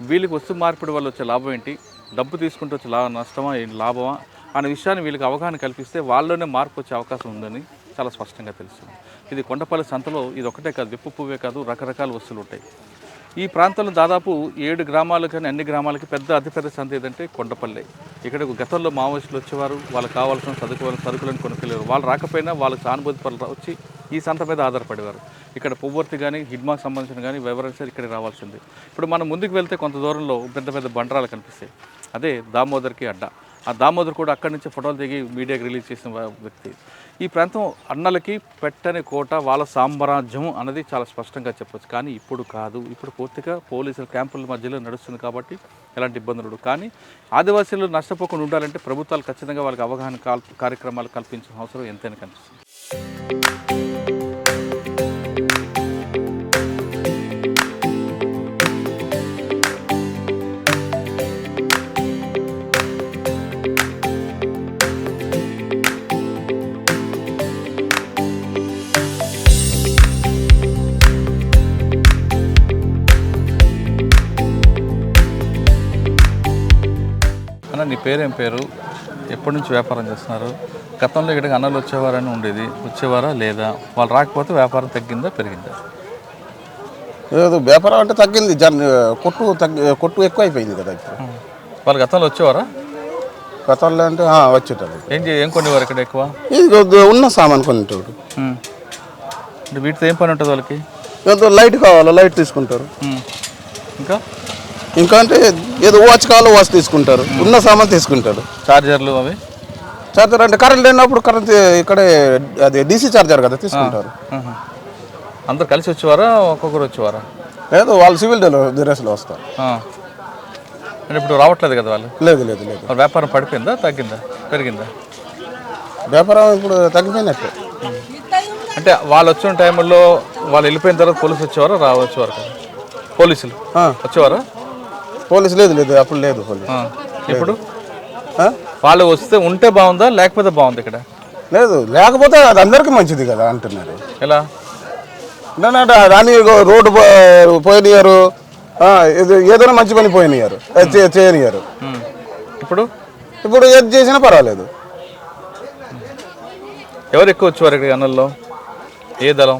వీళ్ళకి వస్తు మార్పిడి వల్ల వచ్చే లాభం ఏంటి, డబ్బు తీసుకుంటూ వచ్చే నష్టమా ఏంటి, లాభమా అనే విషయాన్ని వీళ్ళకి అవగాహన కల్పిస్తే వాళ్ళలోనే మార్పు వచ్చే అవకాశం ఉందని చాలా స్పష్టంగా తెలుస్తుంది. ఇది కొండపల్లి సంతలో ఇది ఒకటే కాదు, విప్పు పువ్వే కాదు, రకరకాల వస్తువులు ఉంటాయి. ఈ ప్రాంతంలో దాదాపు 7 గ్రామాలు కానీ అన్ని గ్రామాలకి అతిపెద్ద సంత ఏదంటే కొండపల్లి. ఇక్కడ గతంలో మావోయిస్టులు వచ్చేవారు, వాళ్ళకి కావాల్సిన సరుకులను కొనుక్కెళ్ళారు. వాళ్ళు రాకపోయినా వాళ్ళకి సానుభూతి పనులు వచ్చి ఈ సంత మీద ఆధారపడేవారు. ఇక్కడ పువ్వర్తి కానీ హిడ్మాకు సంబంధించిన కానీ వివరాలు ఇక్కడ రావాల్సింది. ఇప్పుడు మనం ముందుకు వెళ్తే కొంత దూరంలో పెద్ద పెద్ద బండరాలు కనిపిస్తాయి, అదే దామోదర్కి అడ్డా. ఆ దామోదర్ కూడా అక్కడి నుంచి ఫోటోలు దిగి మీడియాకి రిలీజ్ చేసిన వ్యక్తి. ఈ ప్రాంతం అన్నలకి పెట్టని కోట, వాళ్ళ సామ్రాజ్యం అన్నది చాలా స్పష్టంగా చెప్పొచ్చు. కానీ ఇప్పుడు కాదు, ఇప్పుడు పూర్తిగా పోలీసుల క్యాంపుల మధ్యలో నడుస్తుంది కాబట్టి ఎలాంటి ఇబ్బందులు. కానీ ఆదివాసీలు నష్టపోకుండా ఉండాలంటే ప్రభుత్వాలు ఖచ్చితంగా వాళ్ళకి అవగాహన కార్యక్రమాలు కల్పించిన అవసరం ఎంతైనా కనిపిస్తుంది. నీ పేరేం పేరు, ఎప్పటి నుంచి వ్యాపారం చేస్తున్నారు? గతంలో ఇక్కడికి అన్నలు వచ్చేవారని ఉండేది, వచ్చేవారా లేదా? వాళ్ళు రాకపోతే వ్యాపారం తగ్గిందా పెరిగిందా? ఏదో వ్యాపారం అంటే తగ్గింది, కొట్టు ఎక్కువ అయిపోయింది కదా ఇప్పుడు. వాళ్ళు గతంలో వచ్చేవారా? గతంలో అంటే వచ్చేటప్పుడు ఏం కొనేవారు ఇక్కడ ఎక్కువ? ఇది ఉన్న సామాన్ కొనేటోడు. అంటే వీటితో ఏం పని ఉంటుంది వాళ్ళకి? ఏదో లైట్ కావాలో లైట్ తీసుకుంటారు. ఇంకా ఇంకా అంటే ఏదో వాచ్ కావాలో వాచ్ తీసుకుంటారు. ఉన్న సామాన్ తీసుకుంటారు. చార్జర్లు అవి? చార్జర్ అంటే కరెంట్ లేనప్పుడు కరెంట్ ఇక్కడే అది డీసీ చార్జర్ కదా తీసుకుంటారు. అందరు కలిసి వచ్చేవారా, ఒక్కొక్కరు వచ్చేవారా? లేదు, వాళ్ళు సివిల్ డ్రెస్లో వస్తారు. అంటే ఇప్పుడు రావట్లేదు కదా వాళ్ళు? లేదు లేదు లేదు. వాళ్ళ వ్యాపారం పడిపోయిందా, తగ్గిందా, పెరిగిందా? వ్యాపారం ఇప్పుడు తగ్గిపోయినట్టే. అంటే వాళ్ళు వచ్చిన టైంలో వాళ్ళు వెళ్ళిపోయిన తర్వాత పోలీసు వచ్చేవారా, వచ్చేవారు కదా పోలీసులు వచ్చేవారా? పోలీసు లేదు లేదు అప్పుడు లేదు పోలీసు. ఇప్పుడు వాళ్ళు వస్తే ఉంటే బాగుందా లేకపోతే బాగుంది ఇక్కడ? లేదు, లేకపోతే అది అందరికీ మంచిది కదా అంటున్నారు. ఎలా? దాని రోడ్డు పోయినారు, ఏదైనా మంచి పని పోయినారు, చేయనియారు. ఇప్పుడు ఇప్పుడు ఏది చేసినా పర్వాలేదు. ఎవరు ఎక్కువ వచ్చేవారు ఇక్కడ అన్నల్లో? ఏ దళం?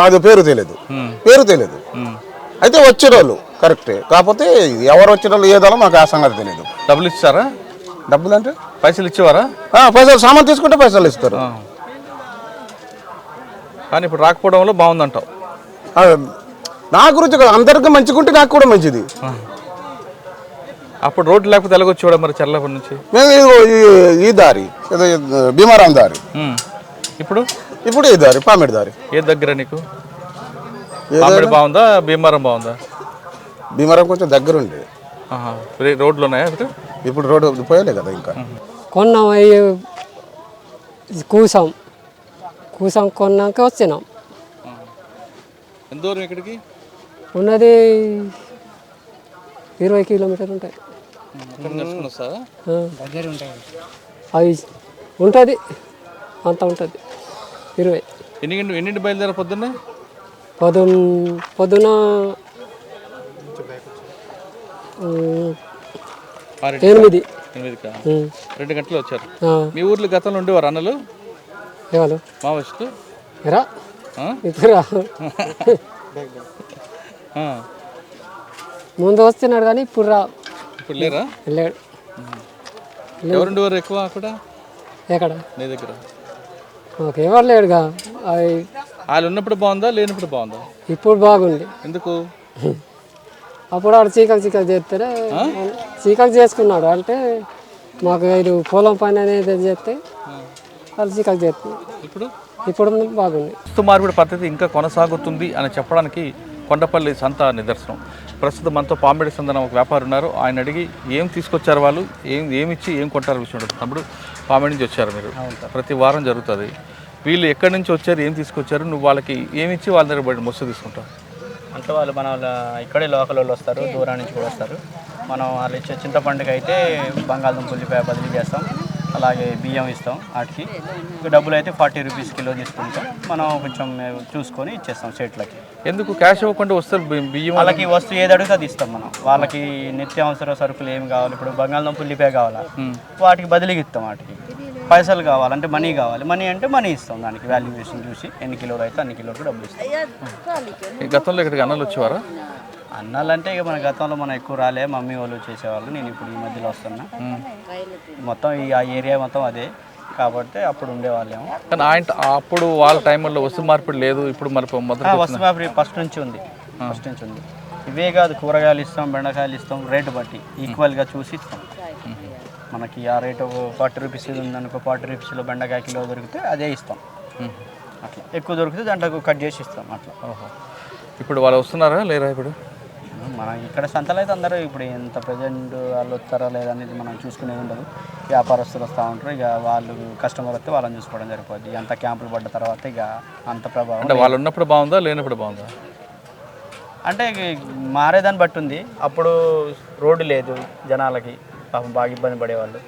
అది పేరు తెలియదు. అయితే వచ్చేవాళ్ళు కరెక్టే, కాకపోతే ఎవరు వచ్చేవాళ్ళు ఏ దళం మాకు ఆ సంగతి తెలియదు. డబ్బులు ఇచ్చారా? డబ్బులు అంటే పైసలు ఇచ్చేవారా? పైసలు సామాన్ తీసుకుంటే పైసలు ఇస్తారు. కానీ ఇప్పుడు రాకపోవడంలో బాగుందంటావు? నా గురించి కదా, అందరికీ మంచిగుంటే నాకు కూడా మంచిది. అప్పుడు రోడ్డు లేకపోతే ఎలాగొచ్చేవాడు మరి చర్లపల్లి నుంచి? మేము ఈ దారి భీమారాం దారి. ఇప్పుడు ఇప్పుడు ఈ దారి పామిడి దారి. ఏ దగ్గర నీకు? పామిడి బాగుందా, భీమారం బాగుందా? భీమారం కొంచెం దగ్గర ఉండే. రోడ్లు ఉన్నాయా ఇప్పుడు రోడ్డు పోయలే కదా ఇంకా. కొన్నాం, కూసాం కొన్నాక వచ్చినాం. ఎంత దూరం ఇక్కడికి ఉన్నది 20 కిలోమీటర్లు ఉంటాయి. అవి ఉంటుంది, అంత ఉంటుంది 20. ఎన్నింటి బయలుదేరా పొద్దున్నే? పొద్దున 8. 2 గంటలు వచ్చారు. మీ ఊర్లో గతంలో ఉండేవారు అన్నలు? ఎవరు? మావోయిస్టు రా ఇప్పుడు ముందు వస్తున్నాడు కానీ ఇప్పుడు ఇప్పుడు లేరా? లేడు. ఎవరుండేవారు ఎక్కువ అక్కడ? ఎక్కడ? నీ దగ్గర మాకు ఎవరు లేడుగా. అవి వాళ్ళు ఉన్నప్పుడు బాగుందా, లేనప్పుడు బాగుందా? ఇప్పుడు బాగుంది. ఎందుకు? అప్పుడు ఆడు చీకలు చేస్తేనే చీకలు చేసుకున్నాడు. అంటే మాకు ఇది పొలం పని అనేది చేస్తే వాళ్ళు చీకలు చేస్తున్నారు. ఇప్పుడు బాగుంది. వస్తు మార్పిడి పద్ధతి ఇంకా కొనసాగుతుంది అని చెప్పడానికి కొండపల్లి సంత నిదర్శనం. ప్రస్తుతం మనతో పామిడి సందన ఒక వ్యాపారి ఉన్నారు. ఆయన అడిగి ఏం తీసుకొచ్చారు వాళ్ళు, ఏమిచ్చి ఏం కొంటారు విషయం ఉంటుంది. తమ్ముడు, పామిడి నుంచి వచ్చారు మీరు, ప్రతి వారం జరుగుతుంది. వీళ్ళు ఎక్కడి నుంచి వచ్చారు, ఏం తీసుకొచ్చారు, నువ్వు వాళ్ళకి ఏమిచ్చి వాళ్ళ దగ్గర బయట మొత్తం తీసుకుంటావు? అంటే వాళ్ళు మన ఇక్కడే లోకల్ వాళ్ళు వస్తారు, దూరం నుంచి కూడా వస్తారు. మనం వాళ్ళు ఇచ్చే చింతపండుకి అయితే బంగాళదుంప ఉల్లిపాయ బదిలీ చేస్తాం, అలాగే బియ్యం ఇస్తాం. వాటికి డబ్బులు అయితే 40 రూపీస్ కిలో తీసుకుంటాం. మనం కొంచెం చూసుకొని ఇచ్చేస్తాం సేట్లకి. ఎందుకు క్యాష్ ఇవ్వకుండా వస్తారు? బియ్యం వాళ్ళకి వస్తువు ఏది అడిగితే అది ఇస్తాం. మనం వాళ్ళకి నిత్యావసర సరుకులు ఏమి కావాలి, ఇప్పుడు బంగాళదుంప ఉల్లిపాయ కావాలా, వాటికి బదిలీకి ఇస్తాం. వాటికి పైసలు కావాలంటే మనీ కావాలి, మనీ అంటే మనీ ఇస్తాం. దానికి వాల్యుయేషన్ చూసి ఎన్ని కిలోలు అయితే అన్ని కిలోలకు డబ్బులు ఇస్తాం. గతంలో ఇక్కడికి అన్నలు వచ్చేవారా? అన్నాలంటే ఇక మన గతంలో మనం ఎక్కువ రాలే, మమ్మీ వాళ్ళు చేసేవాళ్ళు. నేను ఇప్పుడు ఈ మధ్యలో వస్తున్నా. మొత్తం ఆ ఏరియా మొత్తం అదే కాబట్టి అప్పుడు ఉండేవాళ్ళేమో. కానీ అప్పుడు వాళ్ళ టైంలో వస్తు మార్పిడి లేదు, ఇప్పుడు మరి వస్తు మార్పిడి ఫస్ట్ నుంచి ఉంది. ఇవే కాదు, కూరగాయలు ఇస్తాం, బెండకాయలు ఇస్తాం, రేటు బట్టి ఈక్వల్గా చూసి ఇస్తాం. మనకి ఆ రేటు 40 రూపీస్ ఉందనుకో, 40 రూపీస్లో బెండకాయ కిలో దొరికితే అదే ఇస్తాం. అట్లా ఎక్కువ దొరికితే దాంట్లో కట్ చేసి ఇస్తాం. అట్లా. ఇప్పుడు వాళ్ళు వస్తున్నారా లేరా? ఇప్పుడు మన ఇక్కడ సంతలో అయితే అందరూ ఇప్పుడు ఎంత ప్రజెంట్ వాళ్ళు వస్తారా లేదా అనేది మనం చూసుకునేది ఉండదు. వ్యాపారస్తులు వస్తూ ఉంటారు, ఇక వాళ్ళు కస్టమర్ వస్తే వాళ్ళని చూసుకోవడం సరిపోద్ది. అంత క్యాంపులు పడ్డ తర్వాత ఇక అంత ప్రభావం. అంటే వాళ్ళు ఉన్నప్పుడు బాగుందా, లేనప్పుడు బాగుందా? అంటే మారేదాన్ని బట్టి ఉంది. అప్పుడు రోడ్డు లేదు, జనాలకి పాపం బాగా ఇబ్బంది పడేవాళ్ళు.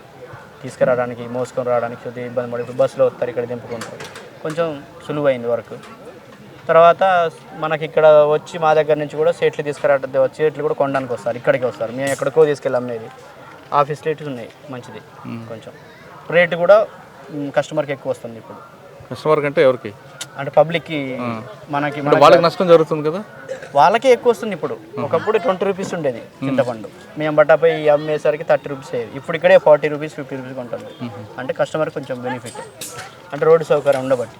తీసుకురావడానికి, మోసుకొని రావడానికి కొద్దిగా ఇబ్బంది పడే. ఇప్పుడు బస్సులో వస్తారు, ఇక్కడ దింపుకుంటారు, కొంచెం సులువైంది వర్క్. తర్వాత మనకి ఇక్కడ వచ్చి మా దగ్గర నుంచి కూడా సేట్లు తీసుకురావడం, సేట్లు కూడా కొనడానికి వస్తారు, ఇక్కడికి వస్తారు. మేము ఎక్కడికో తీసుకెళ్ళి అమ్మేది. ఆ ఫెసిలిటీస్ ఉన్నాయి, మంచిది కొంచెం. రేటు కూడా కస్టమర్కి ఎక్కువ వస్తుంది ఇప్పుడు. కస్టమర్ కంటే ఎవరికి? అంటే పబ్లిక్కి మనకి వాళ్ళకి నష్టం జరుగుతుంది కదా, వాళ్ళకే ఎక్కువ వస్తుంది ఇప్పుడు. ఒకప్పుడు 20 రూపీస్ ఉండేది చింతపండు, మేము బట్టాపై అమ్మేసరికి 30 రూపీస్ అయ్యేది. ఇప్పుడు ఇక్కడే 40 రూపీస్ 50 రూపీస్ ఉంటుంది. అంటే కస్టమర్ కొంచెం బెనిఫిట్, అంటే రోడ్డు సౌకర్యం ఉండబట్టి.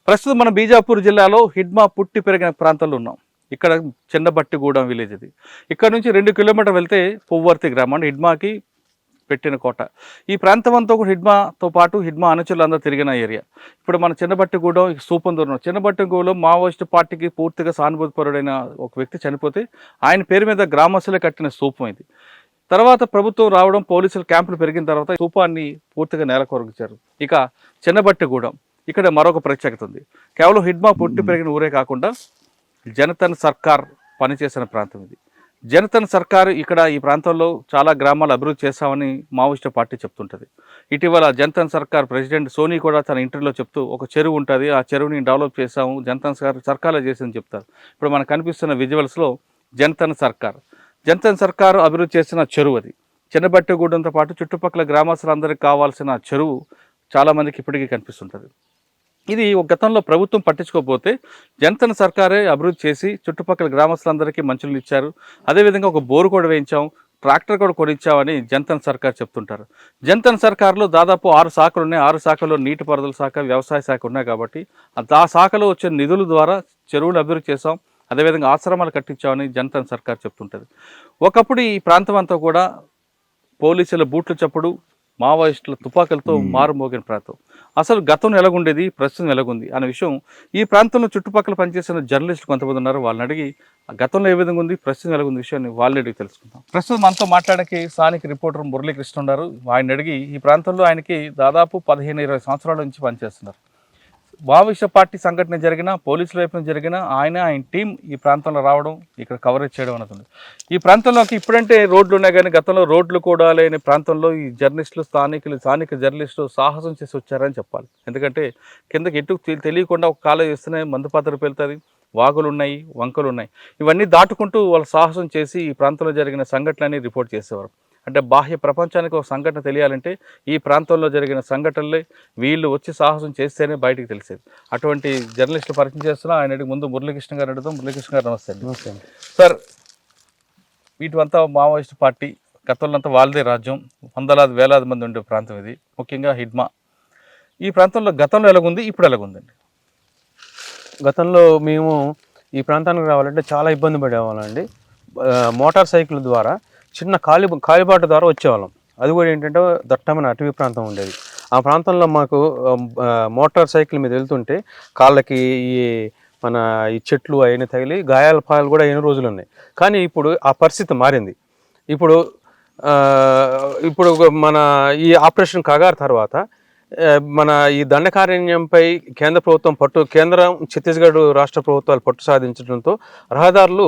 ప్రస్తుతం మన బీజాపూర్ జిల్లాలో హిడ్మా పుట్టి పెరిగిన ప్రాంతంలో ఉన్నాం. ఇక్కడ చిన్నబట్టిగూడెం విలేజ్ ఇది. ఇక్కడ నుంచి 2 కిలోమీటర్లు వెళ్తే పువ్వర్తి గ్రామం, హిడ్మాకి పెట్టిన కోట. ఈ ప్రాంతం అంతా కూడా హిడ్మాతో పాటు హిడ్మా అనుచరులు అందరూ తిరిగిన ఏరియా. ఇప్పుడు మన చిన్నబట్టిగూడెం సూపందూరు, చిన్నబట్టిగూడెం మావోయిస్టు పార్టీకి పూర్తిగా సానుభూతిపరుడైన ఒక వ్యక్తి చనిపోతే ఆయన పేరు మీద గ్రామస్తులే కట్టిన స్తూపం ఇది. తర్వాత ప్రభుత్వం రావడం, పోలీసులు క్యాంపులు పెరిగిన తర్వాత స్తూపాన్ని పూర్తిగా నేలకొరగించారు. ఇక చిన్నబట్టిగూడెం ఇక్కడ మరొక ప్రత్యేకత ఉంది. కేవలం హిడ్మా పుట్టి పెరిగిన ఊరే కాకుండా జనతన్ సర్కార్ పనిచేసిన ప్రాంతం ఇది. జనతన్ సర్కార్ ఇక్కడ ఈ ప్రాంతంలో చాలా గ్రామాలు అభివృద్ధి చేశామని మావోయిస్టు పార్టీ చెప్తుంటుంది. ఇటీవల జనతన్ సర్కార్ ప్రెసిడెంట్ సోనీ కూడా తన ఇంటర్వ్యూలో చెప్తూ ఒక చెరువు ఉంటుంది, ఆ చెరువుని డెవలప్ చేశాము, జనతన్ సర్కార్లో చేసిందని చెప్తారు. ఇప్పుడు మనకు కనిపిస్తున్న విజువల్స్లో జనతన్ సర్కార్ అభివృద్ధి చేసిన చెరువు అది. చిన్నబట్టిగూడెంతో పాటు చుట్టుపక్కల గ్రామస్తులందరికీ కావాల్సిన చెరువు చాలామందికి ఇప్పటికీ కనిపిస్తుంటుంది. ఇది ఒక గతంలో ప్రభుత్వం పట్టించుకోకపోతే జనతన్ సర్కారే అభివృద్ధి చేసి చుట్టుపక్కల గ్రామస్తులందరికీ మంచులు ఇచ్చారు. అదేవిధంగా ఒక బోరు కూడా వేయించాం, ట్రాక్టర్ కూడా కొనిచ్చామని జనతన్ సర్కార్ చెప్తుంటారు. జనతన్ సర్కార్లో దాదాపు 6 శాఖలు ఉన్నాయి. 6 శాఖల్లో నీటిపారుదల శాఖ, వ్యవసాయ శాఖ ఉన్నాయి. కాబట్టి ఆ శాఖలో వచ్చే నిధుల ద్వారా చెరువులు అభివృద్ధి చేసాం, అదేవిధంగా ఆశ్రమాలు కట్టించామని జనతన్ సర్కార్ చెప్తుంటుంది. ఒకప్పుడు ఈ ప్రాంతం అంతా కూడా పోలీసుల బూట్లు చప్పుడు, మావోయిస్టుల తుపాకులతో మారుమోగిన ప్రాంతం. అసలు గతం ఎలాగుండేది, ప్రస్తుతం ఎలాగుంది అనే విషయం ఈ ప్రాంతంలో చుట్టుపక్కల పనిచేసిన జర్నలిస్టులు కొంతమంది ఉన్నారు. వాళ్ళని అడిగి గతంలో ఏ విధంగా ఉంది, ప్రస్తుతం ఎలాగుంది విషయాన్ని వాళ్ళని అడిగి తెలుసుకుందాం. ప్రస్తుతం మనతో మాట్లాడడానికి స్థానిక రిపోర్టర్ మురళీకృష్ణ ఉన్నారు. ఆయన అడిగి ఈ ప్రాంతంలో ఆయనకి దాదాపు 15-20 సంవత్సరాల నుంచి పనిచేస్తున్నారు. మావోయిస్టు పార్టీ సంఘటన జరిగిన, పోలీసుల వైపు నుంచి జరిగిన ఆయన టీం ఈ ప్రాంతంలో రావడం, ఇక్కడ కవరేజ్ చేయడం అన్నది. ఈ ప్రాంతంలోకి ఇప్పుడంటే రోడ్లు ఉన్నాయి, కానీ గతంలో రోడ్లు కూడా లేని ప్రాంతంలో ఈ జర్నలిస్టులు, స్థానిక జర్నలిస్టులు సాహసం చేసి వచ్చారని చెప్పాలి. ఎందుకంటే కిందకి ఎటు తెలియకుండా ఒక కాలేజ్ చేస్తూనే మందుపాత్ర పెళ్తుంది, వాగులు ఉన్నాయి, వంకలు ఉన్నాయి. ఇవన్నీ దాటుకుంటూ వాళ్ళు సాహసం చేసి ఈ ప్రాంతంలో జరిగిన సంఘటనని రిపోర్ట్ చేసేవారు. అంటే బాహ్య ప్రపంచానికి ఒక సంఘటన తెలియాలంటే ఈ ప్రాంతంలో జరిగిన సంఘటనలే వీళ్ళు వచ్చి సాహసం చేస్తేనే బయటికి తెలిసేది. అటువంటి జర్నలిస్టులు పరిచయం చేస్తున్నా. ఆయన ముందు మురళీకృష్ణ గారు అడుగుతాం. మురళీకృష్ణ గారు నమస్తే అండి. నమస్తే సార్, వీటివంతా మావోయిస్టు పార్టీ గతంలో అంతా వాళ్ళదే రాజ్యం, వందలాది వేలాది మంది ఉండే ప్రాంతం ఇది, ముఖ్యంగా హిడ్మా. ఈ ప్రాంతంలో గతంలో ఎలాగుంది, ఇప్పుడు ఎలాగుందండి? గతంలో మేము ఈ ప్రాంతానికి రావాలంటే చాలా ఇబ్బంది పడేవాళ్ళండి. మోటార్ సైకిల్ ద్వారా చిన్న కాలిబాట ద్వారా వచ్చేవాళ్ళం. అది కూడా ఏంటంటే దట్టమైన అటవీ ప్రాంతం ఉండేది. ఆ ప్రాంతంలో మాకు మోటార్ సైకిల్ మీద వెళ్తుంటే కాళ్ళకి ఈ చెట్లు అయిన తగిలి గాయాల పాలు కూడా అయిన రోజులు ఉన్నాయి. కానీ ఇప్పుడు ఆ పరిస్థితి మారింది. ఇప్పుడు మన ఈ ఆపరేషన్ కగార్ తర్వాత మన ఈ దండకారణ్యంపై కేంద్ర ప్రభుత్వం కేంద్రం, ఛత్తీస్గఢ్ రాష్ట్ర ప్రభుత్వాలు పట్టు సాధించడంతో రహదారులు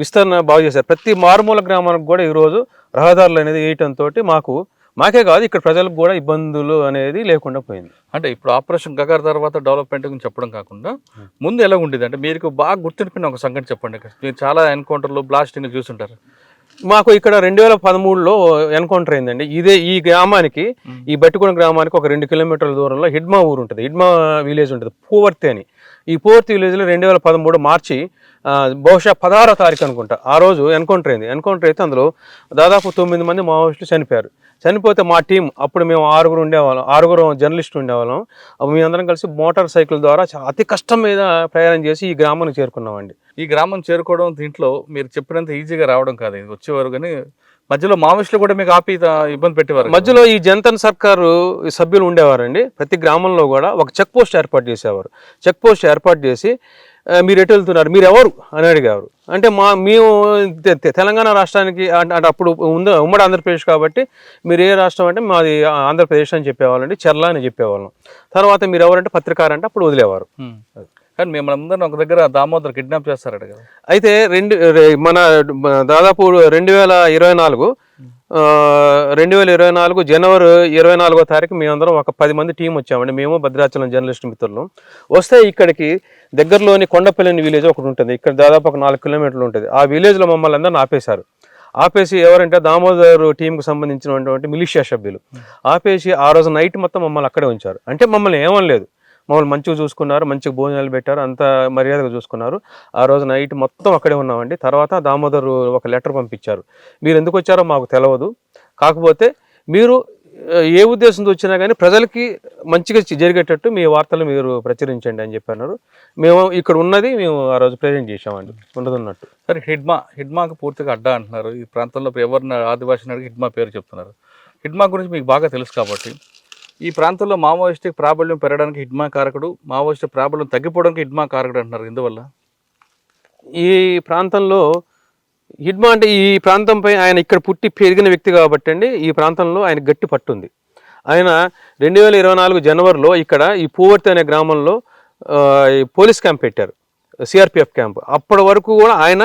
విస్తరణ బాగు చేశారు. ప్రతి మారుమూల గ్రామానికి కూడా ఈరోజు రహదారులు అనేది వేయటంతో మాకే కాదు ఇక్కడ ప్రజలకు కూడా ఇబ్బందులు అనేది లేకుండా పోయింది. అంటే ఇప్పుడు ఆపరేషన్ గగార్ తర్వాత డెవలప్మెంట్ గురించి చెప్పడం కాకుండా ముందు ఎలా ఉండేది అంటే మీకు బాగా గుర్తుండిపోయిన ఒక సంఘటన చెప్పండి. మీరు చాలా ఎన్కౌంటర్లు, బ్లాస్టింగ్లు చూసుంటారు. మాకు ఇక్కడ 2013లో ఎన్కౌంటర్ అయిందండి. ఈ గ్రామానికి, ఈ బట్టిగూడెం గ్రామానికి ఒక 2 కిలోమీటర్ల దూరంలో హిడ్మా ఊరు ఉంటుంది, హిడ్మా విలేజ్ ఉంటుంది, పువ్వర్తి అని. ఈ పువ్వర్తి విలేజ్లో 2013 మార్చి బహుశా 16వ తారీఖు అనుకుంటా ఆ రోజు ఎన్కౌంటర్ అయింది. ఎన్కౌంటర్ అయితే అందులో దాదాపు 9 మంది మావోయిస్టులు చనిపోయారు. చనిపోతే మా టీం, అప్పుడు మేము 6 జర్నలిస్టులు ఉండేవాళ్ళం. మేమందరం కలిసి మోటార్ సైకిల్ ద్వారా అతి కష్టం మీద ప్రయాణం చేసి ఈ గ్రామానికి చేరుకున్నామండి. ఈ గ్రామం చేరుకోవడం దీంట్లో మీరు చెప్పినంత ఈజీగా రావడం కాదు, వచ్చేవారు. కానీ మధ్యలో మావోయిస్టులు కూడా మీకు ఆపి ఇబ్బంది పెట్టేవారు. మధ్యలో ఈ జనతన్ సర్కారు సభ్యులు ఉండేవారండి. ప్రతి గ్రామంలో కూడా ఒక చెక్ పోస్ట్ ఏర్పాటు చేసేవారు. చెక్ పోస్ట్ ఏర్పాటు చేసి మీరు ఎటు వెళ్తున్నారు, మీరు ఎవరు అని అడిగారు. అంటే మేము తెలంగాణ రాష్ట్రానికి అంటే అప్పుడు ఉమ్మడి ఆంధ్రప్రదేశ్ కాబట్టి మీరు ఏ రాష్ట్రం అంటే మాది ఆంధ్రప్రదేశ్ అని చెప్పేవాళ్ళండి, చెర్ల అని చెప్పేవాళ్ళం. తర్వాత మీరు ఎవరంటే పత్రికారంటే అప్పుడు వదిలేవారు. కానీ మిమ్మల్ని అందరినీ ఒక దగ్గర దామోదర్ కిడ్నాప్ చేస్తారట కదా. అయితే మన దాదాపు 2024 జనవరి 24వ తారీఖు మేమందరం ఒక 10 మంది టీం వచ్చామండి. మేము భద్రాచలం జర్నలిస్ట్ మిత్రులు వస్తే ఇక్కడికి దగ్గరలోని కొండపల్లి విలేజ్ ఒకటి ఉంటుంది. ఇక్కడ దాదాపు ఒక 4 కిలోమీటర్లు ఉంటుంది. ఆ విలేజ్లో మమ్మల్ని అందరిని ఆపేసి ఎవరంటే దామోదర్ టీంకు సంబంధించినటువంటి మిలిషియా సభ్యులు ఆపేసి ఆ రోజు నైట్ మొత్తం మమ్మల్ని అక్కడే ఉంచారు. అంటే మమ్మల్ని ఏమనలేదు, మమ్మల్ని మంచిగా చూసుకున్నారు, మంచిగా భోజనాలు పెట్టారు, అంత మర్యాదగా చూసుకున్నారు. ఆ రోజు నైట్ మొత్తం అక్కడే ఉన్నామండి. తర్వాత దామోదర్ ఒక లెటర్ పంపించారు, మీరు ఎందుకు వచ్చారో మాకు తెలియదు, కాకపోతే మీరు ఏ ఉద్దేశంతో వచ్చినా కానీ ప్రజలకి మంచిగా జరిగేటట్టు మీ వార్తలు మీరు ప్రచురించండి అని చెప్పన్నారు. మేము ఇక్కడ ఉన్నది మేము ఆ రోజు ప్రజెంట్ చేసామండి ఉన్నదన్నట్టు. సరే, హిడ్మాకు పూర్తిగా అడ్డా అంటున్నారు. ఈ ప్రాంతంలో ఎవరిని ఆదివాసిని అడిగి హిడ్మా పేరు చెప్తున్నారు. హిడ్మా గురించి మీకు బాగా తెలుసు కాబట్టి ఈ ప్రాంతంలో మావోయిస్టిక్ ప్రాబల్యం పెరగడానికి హిడ్మా కారకుడు, మావోయిస్టిక్ ప్రాబల్యం తగ్గిపోవడానికి హిడ్మా కారకుడు అంటున్నారు. ఎందువల్ల? ఈ ప్రాంతంలో హిడ్మా అంటే ఈ ప్రాంతంపై ఆయన ఇక్కడ పుట్టి పెరిగిన వ్యక్తి కాబట్టి అండి ఈ ప్రాంతంలో ఆయన గట్టి పట్టుంది. ఆయన 2024 జనవరిలో ఇక్కడ ఈ పూవర్తి అనే గ్రామంలో పోలీస్ క్యాంప్ పెట్టారు, సిఆర్పిఎఫ్ క్యాంప్. అప్పటి వరకు కూడా ఆయన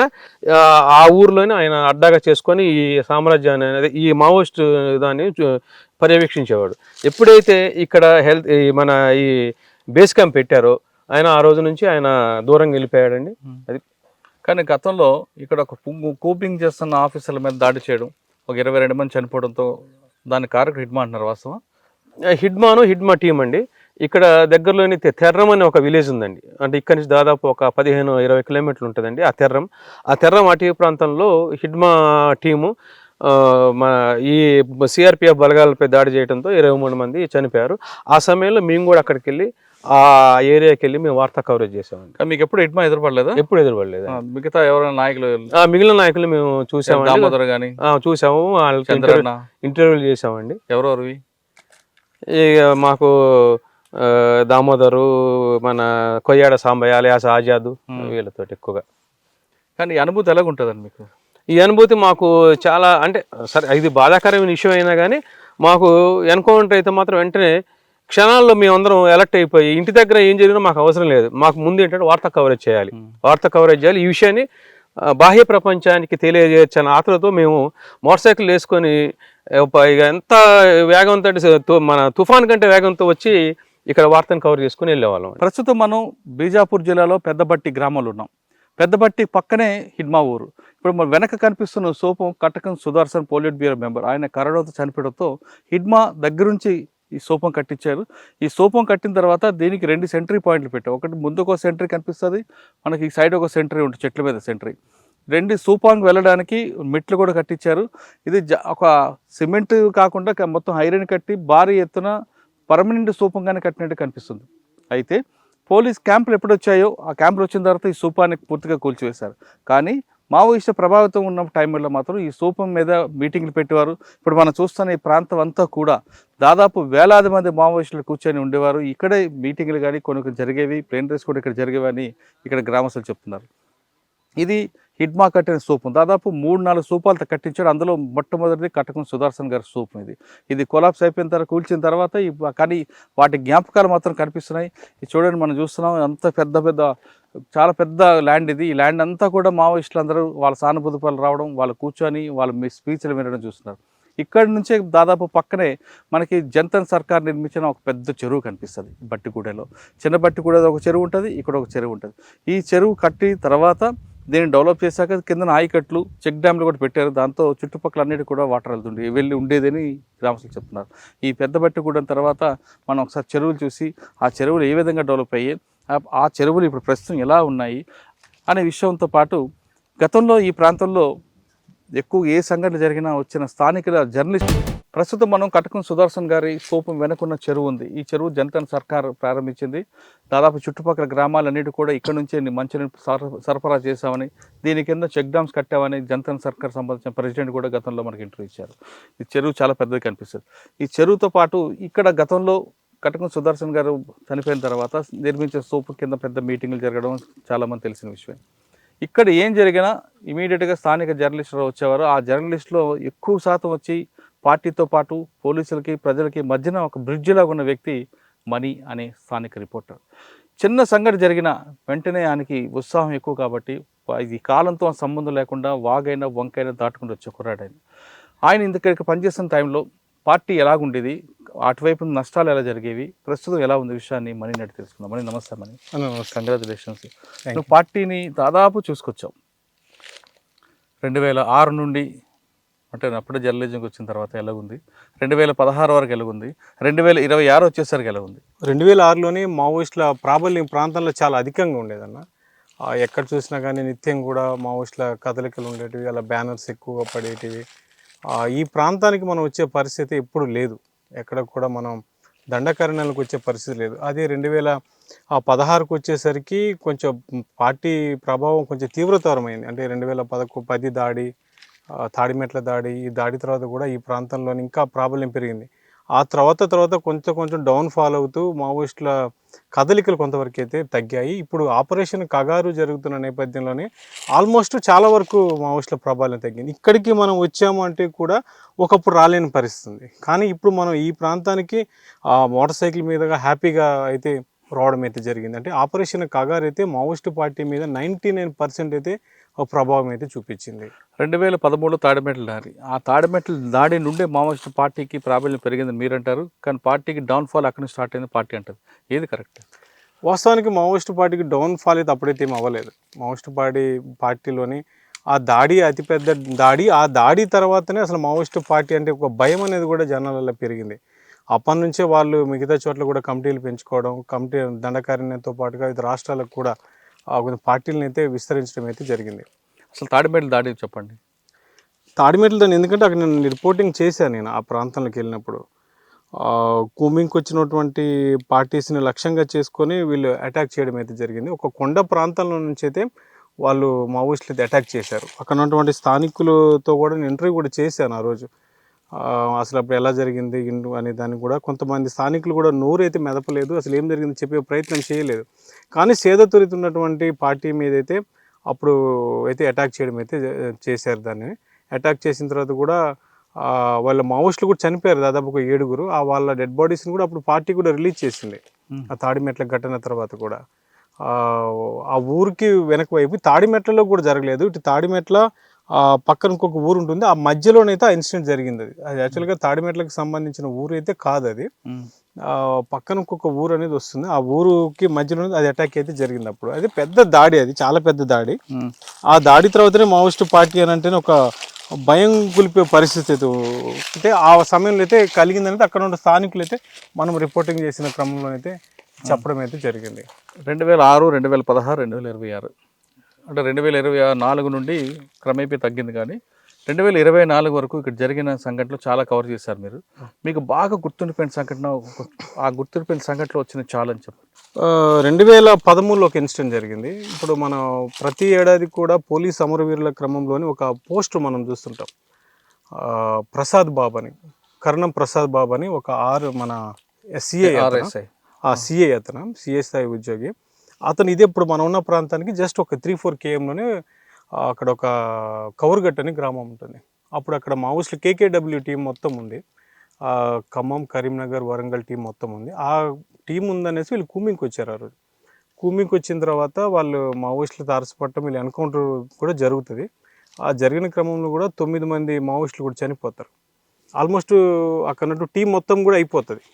ఆ ఊర్లోనే ఆయన అడ్డాగా చేసుకొని ఈ సామ్రాజ్యాన్ని అనేది ఈ మావోయిస్ట్ దాన్ని పర్యవేక్షించేవాడు. ఎప్పుడైతే ఇక్కడ మన ఈ బేస్ క్యాంప్ పెట్టారో ఆయన ఆ రోజు నుంచి ఆయన దూరంగా వెళ్ళిపోయాడండి. అది కానీ గతంలో ఇక్కడ ఒక కూపింగ్ చేస్తున్న ఆఫీసర్ల మీద దాడి చేయడం, ఒక 22 మంది చనిపోవడంతో దాని కారకుడు హిడ్మా అంటున్నారు. వాస్తవం? హిడ్మా టీం అండి. ఇక్కడ దగ్గరలోని తెర్రం అనే ఒక విలేజ్ ఉందండి. అంటే ఇక్కడ నుంచి దాదాపు ఒక 15-20 కిలోమీటర్లు ఉంటుందండి ఆ తెర్రం అటవీ ప్రాంతంలో హిడ్మా టీము ఈ సిఆర్పిఎఫ్ బలగాలపై దాడి చేయడంతో 23 మంది చనిపోయారు. ఆ సమయంలో మేము కూడా అక్కడికి వెళ్ళి ఆ ఏరియాకి వెళ్ళి మేము వార్తా కవరేజ్ చేసామండి. మీకు ఎప్పుడు హిడ్మా ఎదురుపడలేదా? ఎప్పుడు ఎదురుపడలేదు. మిగతా ఎవరైనా నాయకులు, మిగిలిన నాయకులు మేము చూసాము, దామోదర్ గానీ చూసాము, వాళ్ళకి ఇంటర్వ్యూలు చేసామండి. ఎవరెవరివి? మాకు దామోదరు, మన కొయ్యాడ సాంబయ్య అలియాస్ ఆజాదు, వీళ్ళతో ఎక్కువగా. కానీ ఈ అనుభూతి ఎలాగ ఉంటుందండి మీకు? ఈ అనుభూతి మాకు చాలా అంటే సరే ఇది బాధాకరమైన విషయం అయినా కానీ మాకు ఎన్కౌంటర్ అయితే మాత్రం వెంటనే క్షణాల్లో మేమందరం ఎలర్ట్ అయిపోయి ఇంటి దగ్గర ఏం జరిగినా మాకు అవసరం లేదు, మాకు ముందు ఏంటంటే వార్తా కవరేజ్ చేయాలి. ఈ విషయాన్ని బాహ్య ప్రపంచానికి తెలియజేయచ్చని ఆతలతో మేము మోటార్ సైకిల్ వేసుకొని ఎంత వేగంతో మన తుఫాన్ కంటే వేగంతో వచ్చి ఇక్కడ వార్తను కవర్ చేసుకుని వెళ్ళేవాళ్ళం. ప్రస్తుతం మనం బీజాపూర్ జిల్లాలో పెద్దబట్టి గ్రామంలో ఉన్నాం. పెద్దబట్టి పక్కనే హిడ్మా ఊరు. ఇప్పుడు మన వెనక కనిపిస్తున్న సోపం కటకం సుదర్శన్ పోలిట్ బ్యూరో మెంబర్. ఆయన కరోనాతో చనిపోవడంతో హిడ్మా దగ్గరుంచి ఈ సోపం కట్టించారు. ఈ సోపం కట్టిన తర్వాత దీనికి 2 సెంట్రీ పాయింట్లు పెట్టారు. ఒకటి ముందుకు ఒక సెంట్రీ కనిపిస్తుంది, మనకి ఈ సైడ్ ఒక సెంట్రీ ఉంటుంది, చెట్ల మీద సెంట్రీ. 2 సూపాంగ్ వెళ్ళడానికి మెట్లు కూడా కట్టించారు. ఇది ఒక సిమెంట్ కాకుండా మొత్తం ఐరన్ కట్టి భారీ ఎత్తున పర్మనెంట్ సూపంగానే కట్టినట్టు కనిపిస్తుంది. అయితే పోలీస్ క్యాంపులు ఎప్పుడు వచ్చాయో ఆ క్యాంపులు వచ్చిన తర్వాత ఈ సూపాన్ని పూర్తిగా కూల్చివేశారు. కానీ మావోయిస్టు ప్రభావితం ఉన్న టైంలో మాత్రం ఈ సూపం మీద మీటింగ్లు పెట్టేవారు. ఇప్పుడు మనం చూస్తున్న ఈ ప్రాంతం అంతా కూడా దాదాపు వేలాది మంది మావోయిస్టులు కూర్చొని ఉండేవారు. ఇక్కడే మీటింగ్లు కానీ కొన్ని జరిగేవి, ప్లేన్ రేస్ కూడా ఇక్కడ జరిగేవని ఇక్కడ గ్రామస్తులు చెప్తున్నారు. ఇది హిడ్మా కట్టిన సూపం. దాదాపు 3-4 సూపాలతో కట్టించాడు. అందులో మొట్టమొదటిది కటకం సుదర్శన్ గారి సూపం. ఇది కొలాప్స్ అయిపోయిన తర్వాత కూల్చిన తర్వాత కానీ వాటి జ్ఞాపకాలు మాత్రం కనిపిస్తున్నాయి. ఇది చూడండి, మనం చూస్తున్నాం అంత చాలా పెద్ద ల్యాండ్ ఇది. ఈ ల్యాండ్ అంతా కూడా మావోయిస్టులు అందరూ వాళ్ళ సానుభూతి పనులు రావడం, వాళ్ళు కూర్చొని వాళ్ళ స్పీచ్లు వినడం చూస్తున్నారు. ఇక్కడి నుంచే దాదాపు పక్కనే మనకి జంతన్ సర్కార్ నిర్మించిన ఒక పెద్ద చెరువు కనిపిస్తుంది. బట్టిగూడలో చిన్న బట్టిగూడ ఒక చెరువు ఉంటుంది, ఇక్కడ ఒక చెరువు ఉంటుంది. ఈ చెరువు కట్టి తర్వాత దీన్ని డెవలప్ చేశాక కింద ఆయకట్లు, చెక్ డ్యామ్లు కూడా పెట్టారు. దాంతో చుట్టుపక్కల అన్నిటి కూడా వాటర్ వెళ్ళి ఉండేదని గ్రామస్తులు చెప్తున్నారు. ఈ పెద్ద బట్టిగూడెం తర్వాత మనం ఒకసారి చెరువులు చూసి ఆ చెరువులు ఏ విధంగా డెవలప్ అయ్యాయి, ఆ చెరువులు ఇప్పుడు ప్రస్తుతం ఎలా ఉన్నాయి అనే విషయంతో పాటు గతంలో ఈ ప్రాంతంలో ఎక్కువ ఏ సంఘటన జరిగినా వచ్చిన స్థానికుల జర్నలిస్ట్. ప్రస్తుతం మనం కటకం సుదర్శన్ గారి సోపం వెనుకున్న చెరువు ఉంది. ఈ చెరువు జంతన్ సర్కార్ ప్రారంభించింది. దాదాపు చుట్టుపక్కల గ్రామాలన్నిటి కూడా ఇక్కడ నుంచే మంచినీరు సరఫరా చేశామని, దీని కింద చెక్ డ్యామ్స్ కట్టామని జంతన్ సర్కార్ సంబంధించిన ప్రెసిడెంట్ కూడా గతంలో మనకి ఇంటర్వ్యూ ఇచ్చారు. ఈ చెరువు చాలా పెద్దది కనిపిస్తుంది. ఈ చెరువుతో పాటు ఇక్కడ గతంలో కటకం సుదర్శన్ గారు చనిపోయిన తర్వాత నిర్మించే సోపు కింద పెద్ద మీటింగులు జరగడం చాలామంది తెలిసిన విషయం. ఇక్కడ ఏం జరిగినా ఇమీడియట్గా స్థానిక జర్నలిస్టులు వచ్చేవారు. ఆ జర్నలిస్టులో ఎక్కువ శాతం వచ్చి పార్టీతో పాటు పోలీసులకి ప్రజలకి మధ్యన ఒక బ్రిడ్జ్ లాగా ఉన్న వ్యక్తి మణి అనే స్థానిక రిపోర్టర్. చిన్న సంఘటన జరిగిన వెంటనే ఆయనకి ఉత్సాహం ఎక్కువ కాబట్టి ఇది కాలంతో సంబంధం లేకుండా వాగైనా వంకైనా దాటుకుంటూ వచ్చే కుర్రాడు ఆయన ఇందుకు పనిచేస్తున్న టైంలో పార్టీ ఎలాగుండేది, అటువైపు నష్టాలు ఎలా జరిగేవి, ప్రస్తుతం ఎలా ఉంది విషయాన్ని మనీ నడి తెలుసుకుందాం. మనీ నమస్తే. Money congratulations. నువ్వు పార్టీని దాదాపు చూసుకొచ్చావు 2006 నుండి, అంటే అప్పుడే జర్నలిజంకి వచ్చిన తర్వాత ఎలాగుంది, 2016 వరకు ఎలాగుంది, 2026 వచ్చేసరికి ఎలాగుంది? 2006లోనే మావోయిస్టుల ప్రాబల్యం ప్రాంతంలో చాలా అధికంగా ఉండేదన్న. ఎక్కడ చూసినా కానీ నిత్యం కూడా మావోయిస్టుల కదలికలు ఉండేటివి, అలా బ్యానర్స్ ఎక్కువగా పడేటివి. ఈ ప్రాంతానికి మనం వచ్చే పరిస్థితి ఎప్పుడు లేదు. ఎక్కడ కూడా మనం దండకారణ్యాలకు వచ్చే పరిస్థితి లేదు. అదే 2016కు వచ్చేసరికి కొంచెం పార్టీ ప్రభావం కొంచెం తీవ్రతరమైంది. అంటే 2010 దాడి, తాడిమెట్ల దాడి, ఈ దాడి తర్వాత కూడా ఈ ప్రాంతంలో ఇంకా ప్రాబల్యం పెరిగింది. ఆ తర్వాత కొంచెం డౌన్ఫాల్ అవుతూ మావోయిస్టుల కదలికలు కొంతవరకు అయితే తగ్గాయి. ఇప్పుడు ఆపరేషన్ కగారు జరుగుతున్న నేపథ్యంలోనే ఆల్మోస్ట్ చాలా వరకు మావోయిస్టుల ప్రాబల్యం తగ్గింది. ఇక్కడికి మనం వచ్చాము అంటే కూడా ఒకప్పుడు రాలేని పరిస్థితి. కానీ ఇప్పుడు మనం ఈ ప్రాంతానికి మోటార్ సైకిల్ మీదుగా హ్యాపీగా అయితే రావడం అయితే జరిగింది. అంటే ఆపరేషన్ కగారు అయితే మావోయిస్టు పార్టీ మీద 99% అయితే ప్రభావం అయితే చూపించింది. 2013 తాడిమెట్ల దాడి, ఆ తాడిమెట్ల దాడి నుండే మావోయిస్టు పార్టీకి ప్రాబల్యం పెరిగిందని మీరు అంటారు, కానీ పార్టీకి డౌన్ఫాల్ అక్కడి నుంచి స్టార్ట్ అయింది పార్టీ అంటారు. ఏది కరెక్ట్? వాస్తవానికి మావోయిస్టు పార్టీకి డౌన్ఫాల్ అయితే అప్పుడైతే ఏం అవ్వలేదు. మావోయిస్టు పార్టీలోని ఆ దాడి అతిపెద్ద దాడి. ఆ దాడి తర్వాతనే అసలు మావోయిస్టు పార్టీ అంటే ఒక భయం అనేది కూడా జనాలలో పెరిగింది. అప్పటి నుంచే వాళ్ళు మిగతా చోట్ల కూడా కమిటీలు పెంచుకోవడం, కమిటీ దండకారణ్యంతో పాటుగా వివిధ రాష్ట్రాలకు కూడా పార్టీలను అయితే విస్తరించడం అయితే జరిగింది. అసలు తాడిమెట్ల దాడి చెప్పండి. తాడిమెట్ల దాన్ని ఎందుకంటే అక్కడ నేను రిపోర్టింగ్ చేశాను. నేను ఆ ప్రాంతంలోకి వెళ్ళినప్పుడు కూమింగ్కి వచ్చినటువంటి పార్టీస్ని లక్ష్యంగా చేసుకొని వీళ్ళు అటాక్ చేయడం అయితే జరిగింది. ఒక కొండ ప్రాంతంలో నుంచి అయితే వాళ్ళు మావోయిస్టులు అయితే అటాక్ చేశారు. అక్కడ ఉన్నటువంటి స్థానికులతో కూడా నేను ఇంటర్వ్యూ కూడా చేశాను ఆ రోజు. అసలు అప్పుడు ఎలా జరిగింది అనే దాన్ని కూడా కొంతమంది స్థానికులు కూడా నోరైతే మెదపలేదు, అసలు ఏం జరిగింది చెప్పే ప్రయత్నం చేయలేదు. కానీ సేదతూరుతున్నటువంటి పార్టీ మీద అయితే అప్పుడు అయితే అటాక్ చేయడం అయితే చేశారు. దాన్ని అటాక్ చేసిన తర్వాత కూడా వాళ్ళ మావోయిస్టులు కూడా చనిపోయారు, దాదాపు ఒక 7గురు. వాళ్ళ డెడ్ బాడీస్ని కూడా అప్పుడు పార్టీ కూడా రిలీజ్ చేసింది. ఆ తాడిమెట్ల ఘటన తర్వాత కూడా ఆ ఊరికి వెనక వైపు తాడిమెట్లలో కూడా జరగలేదు. ఇటు తాడిమెట్ల పక్కన ఇంకొక ఊరు ఉంటుంది, ఆ మధ్యలోనైతే ఆ ఇన్సిడెంట్ జరిగింది. అది యాక్చువల్గా తాడిమెట్లకు సంబంధించిన ఊరు అయితే కాదు, అది పక్కన ఇంకొక ఊరు అనేది వస్తుంది. ఆ ఊరుకి మధ్యలో అది అటాక్ అయితే జరిగింది. అప్పుడు అది పెద్ద దాడి, అది చాలా పెద్ద దాడి. ఆ దాడి తర్వాతనే మావోయిస్టు పార్టీ అని అంటేనే ఒక భయం గులిపే పరిస్థితి అయితే ఆ సమయంలో అయితే కలిగిందనేది అక్కడ ఉన్న స్థానికులు అయితే మనం రిపోర్టింగ్ చేసిన క్రమంలో అయితే చెప్పడం అయితే జరిగింది. 2006, 2016, 2026 అంటే 2024 నుండి క్రమేపీ తగ్గింది, కానీ 2024 వరకు ఇక్కడ జరిగిన సంఘటనలు చాలా కవర్ చేశారు మీరు. మీకు బాగా గుర్తుండిపోయిన సంఘటన, ఆ గుర్తుండిపోయిన సంఘటనలో వచ్చిన చాలా అని చెప్పండి. 2013లో ఒక ఇన్సిడెంట్ జరిగింది. ఇప్పుడు మనం ప్రతి ఏడాది కూడా పోలీస్ అమరవీరుల క్రమంలోని ఒక పోస్టర్ మనం చూస్తుంటాం. ప్రసాద్ బాబు అని, కర్ణం ప్రసాద్ బాబు అని ఒక మన సిఐ అతను సిఐ స్థాయి ఉద్యోగి. అతను ఇదే ఇప్పుడు మనం ఉన్న ప్రాంతానికి జస్ట్ ఒక 3-4 kmలోనే అక్కడ ఒక కౌరుగట్ అని గ్రామం ఉంటుంది. అప్పుడు అక్కడ మావోయిస్టులు KKW టీం మొత్తం ఉంది, ఖమ్మం, కరీంనగర్, వరంగల్ టీం మొత్తం ఉంది. ఆ టీం ఉందనేసి వీళ్ళు కూమింగ్కి వచ్చారు. ఆ రోజు కూమింగ్కి వచ్చిన తర్వాత వాళ్ళు మావోయిస్టులు తారసపడటం, వీళ్ళు ఎన్కౌంటర్ కూడా జరుగుతుంది. ఆ జరిగిన క్రమంలో కూడా 9 మంది మావోయిస్టులు కూడా చనిపోతారు. ఆల్మోస్ట్ అక్కడ టీం మొత్తం కూడా అయిపోతుంది.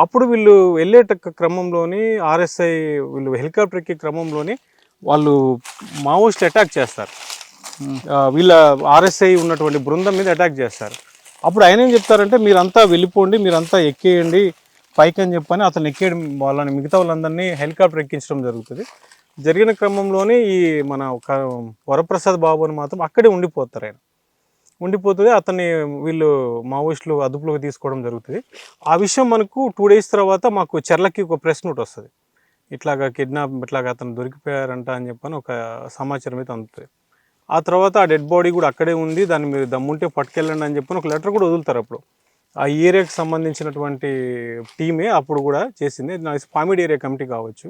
అప్పుడు వీళ్ళు వెళ్ళే క్రమంలోని RSI వీళ్ళు హెలికాప్టర్ ఎక్కే క్రమంలోని వాళ్ళు మావోయిస్టులు అటాక్ చేస్తారు. వీళ్ళ RSI ఉన్నటువంటి బృందం మీద అటాక్ చేస్తారు. అప్పుడు ఆయన ఏం చెప్తారంటే, మీరంతా వెళ్ళిపోండి, మీరంతా ఎక్కేయండి పైకి అని చెప్పని అతను ఎక్కేయడం, వాళ్ళని మిగతా వాళ్ళందరినీ హెలికాప్టర్ ఎక్కించడం జరుగుతుంది. జరిగిన క్రమంలోనే ఈ మన వరప్రసాద్ బాబు అని మాత్రం అక్కడే ఉండిపోతారు. ఆయన ఉండిపోతుంది. అతన్ని వీళ్ళు మావోయిస్టులు అదుపులోకి తీసుకోవడం జరుగుతుంది. ఆ విషయం మనకు 2 days తర్వాత మాకు చెర్లకి ఒక ప్రెస్ నోట్ వస్తుంది. ఇట్లాగా ఇట్లాగా అతను దొరికిపోయారంట అని చెప్పని ఒక సమాచారం అయితే అందుతుంది. ఆ తర్వాత ఆ డెడ్ బాడీ కూడా అక్కడే ఉంది, దాన్ని మీరు దమ్ముంటే పట్టుకెళ్ళండి అని చెప్పని ఒక లెటర్ కూడా వదులుతారు. అప్పుడు ఆ ఏరియాకి సంబంధించినటువంటి టీమే అప్పుడు కూడా చేసింది. నాకు పామిడి ఏరియా కమిటీ కావచ్చు,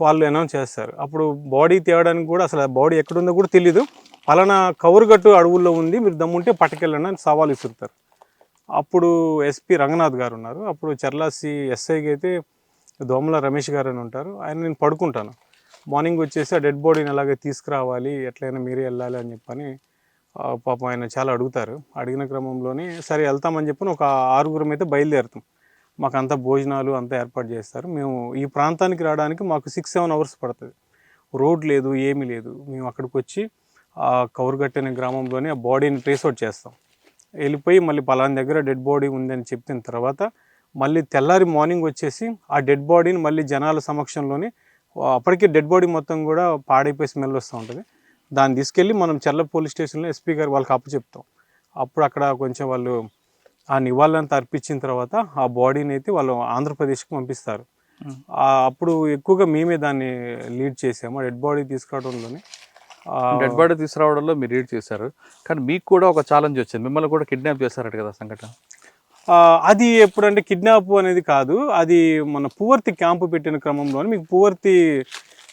వాళ్ళు అనౌన్స్ చేస్తారు. అప్పుడు బాడీ తేవడానికి కూడా అసలు ఆ బాడీ ఎక్కడుందో కూడా తెలీదు. పలానా కౌరుగట్టు అడవుల్లో ఉంది, మీరు దమ్ముంటే పట్టుకెళ్ళండి అని సవాల్ ఇస్తుంటారు. అప్పుడు ఎస్పీ రంగనాథ్ గారు ఉన్నారు, అప్పుడు చర్లాసి ఎస్ఐకి అయితే దోమల రమేష్ గారు అని ఉంటారు. ఆయన నేను పడుకుంటాను, మార్నింగ్ వచ్చేసి ఆ డెడ్ బాడీని అలాగే తీసుకురావాలి, ఎట్లయినా మీరే వెళ్ళాలి అని చెప్పని పాపం ఆయన చాలా అడుగుతారు. అడిగిన క్రమంలోనే సరే వెళ్తామని చెప్పి ఒక 6గురం అయితే బయలుదేరుతాం. మాకు అంతా భోజనాలు అంతా ఏర్పాటు చేస్తారు. మేము ఈ ప్రాంతానికి రావడానికి మాకు 6-7 అవర్స్ పడుతుంది. రోడ్ లేదు, ఏమీ లేదు. మేము అక్కడికి వచ్చి ఆ కౌరుగట్టు అనే గ్రామంలోనే ఆ బాడీని ట్రేస్ అవుట్ చేస్తాం. వెళ్ళిపోయి మళ్ళీ పలానా దగ్గర డెడ్ బాడీ ఉందని చెప్పిన తర్వాత మళ్ళీ తెల్లారి మార్నింగ్ వచ్చేసి ఆ డెడ్ బాడీని మళ్ళీ జనాల సమక్షంలోనే, అప్పటికే డెడ్ బాడీ మొత్తం కూడా పాడైపోయి స్మెల్ వస్తూ ఉంటుంది, దాన్ని తీసుకెళ్ళి మనం చర్ల పోలీస్ స్టేషన్లో ఎస్పీ గారు వాళ్ళకి అప్పచెప్తాం. అప్పుడు అక్కడ కొంచెం వాళ్ళు ఆ నివాళులంతా అర్పించిన తర్వాత ఆ బాడీని అయితే వాళ్ళు ఆంధ్రప్రదేశ్కి పంపిస్తారు. అప్పుడు ఎక్కువగా మేమే దాన్ని లీడ్ చేసాము. డెడ్ బాడీ తీసుకురావడంలోనే డెడ్ బాడీ తీసుకురావడంలో మీరు రీడ్ చేశారు, కానీ మీకు కూడా ఒక ఛాలెంజ్ వచ్చింది, మిమ్మల్ని కూడా కిడ్నాప్ చేశారట కదా సంఘటన. అది ఎప్పుడంటే కిడ్నాప్ అనేది కాదు, అది మన పువర్తి క్యాంపు పెట్టిన క్రమంలోనే, మీకు పువర్తి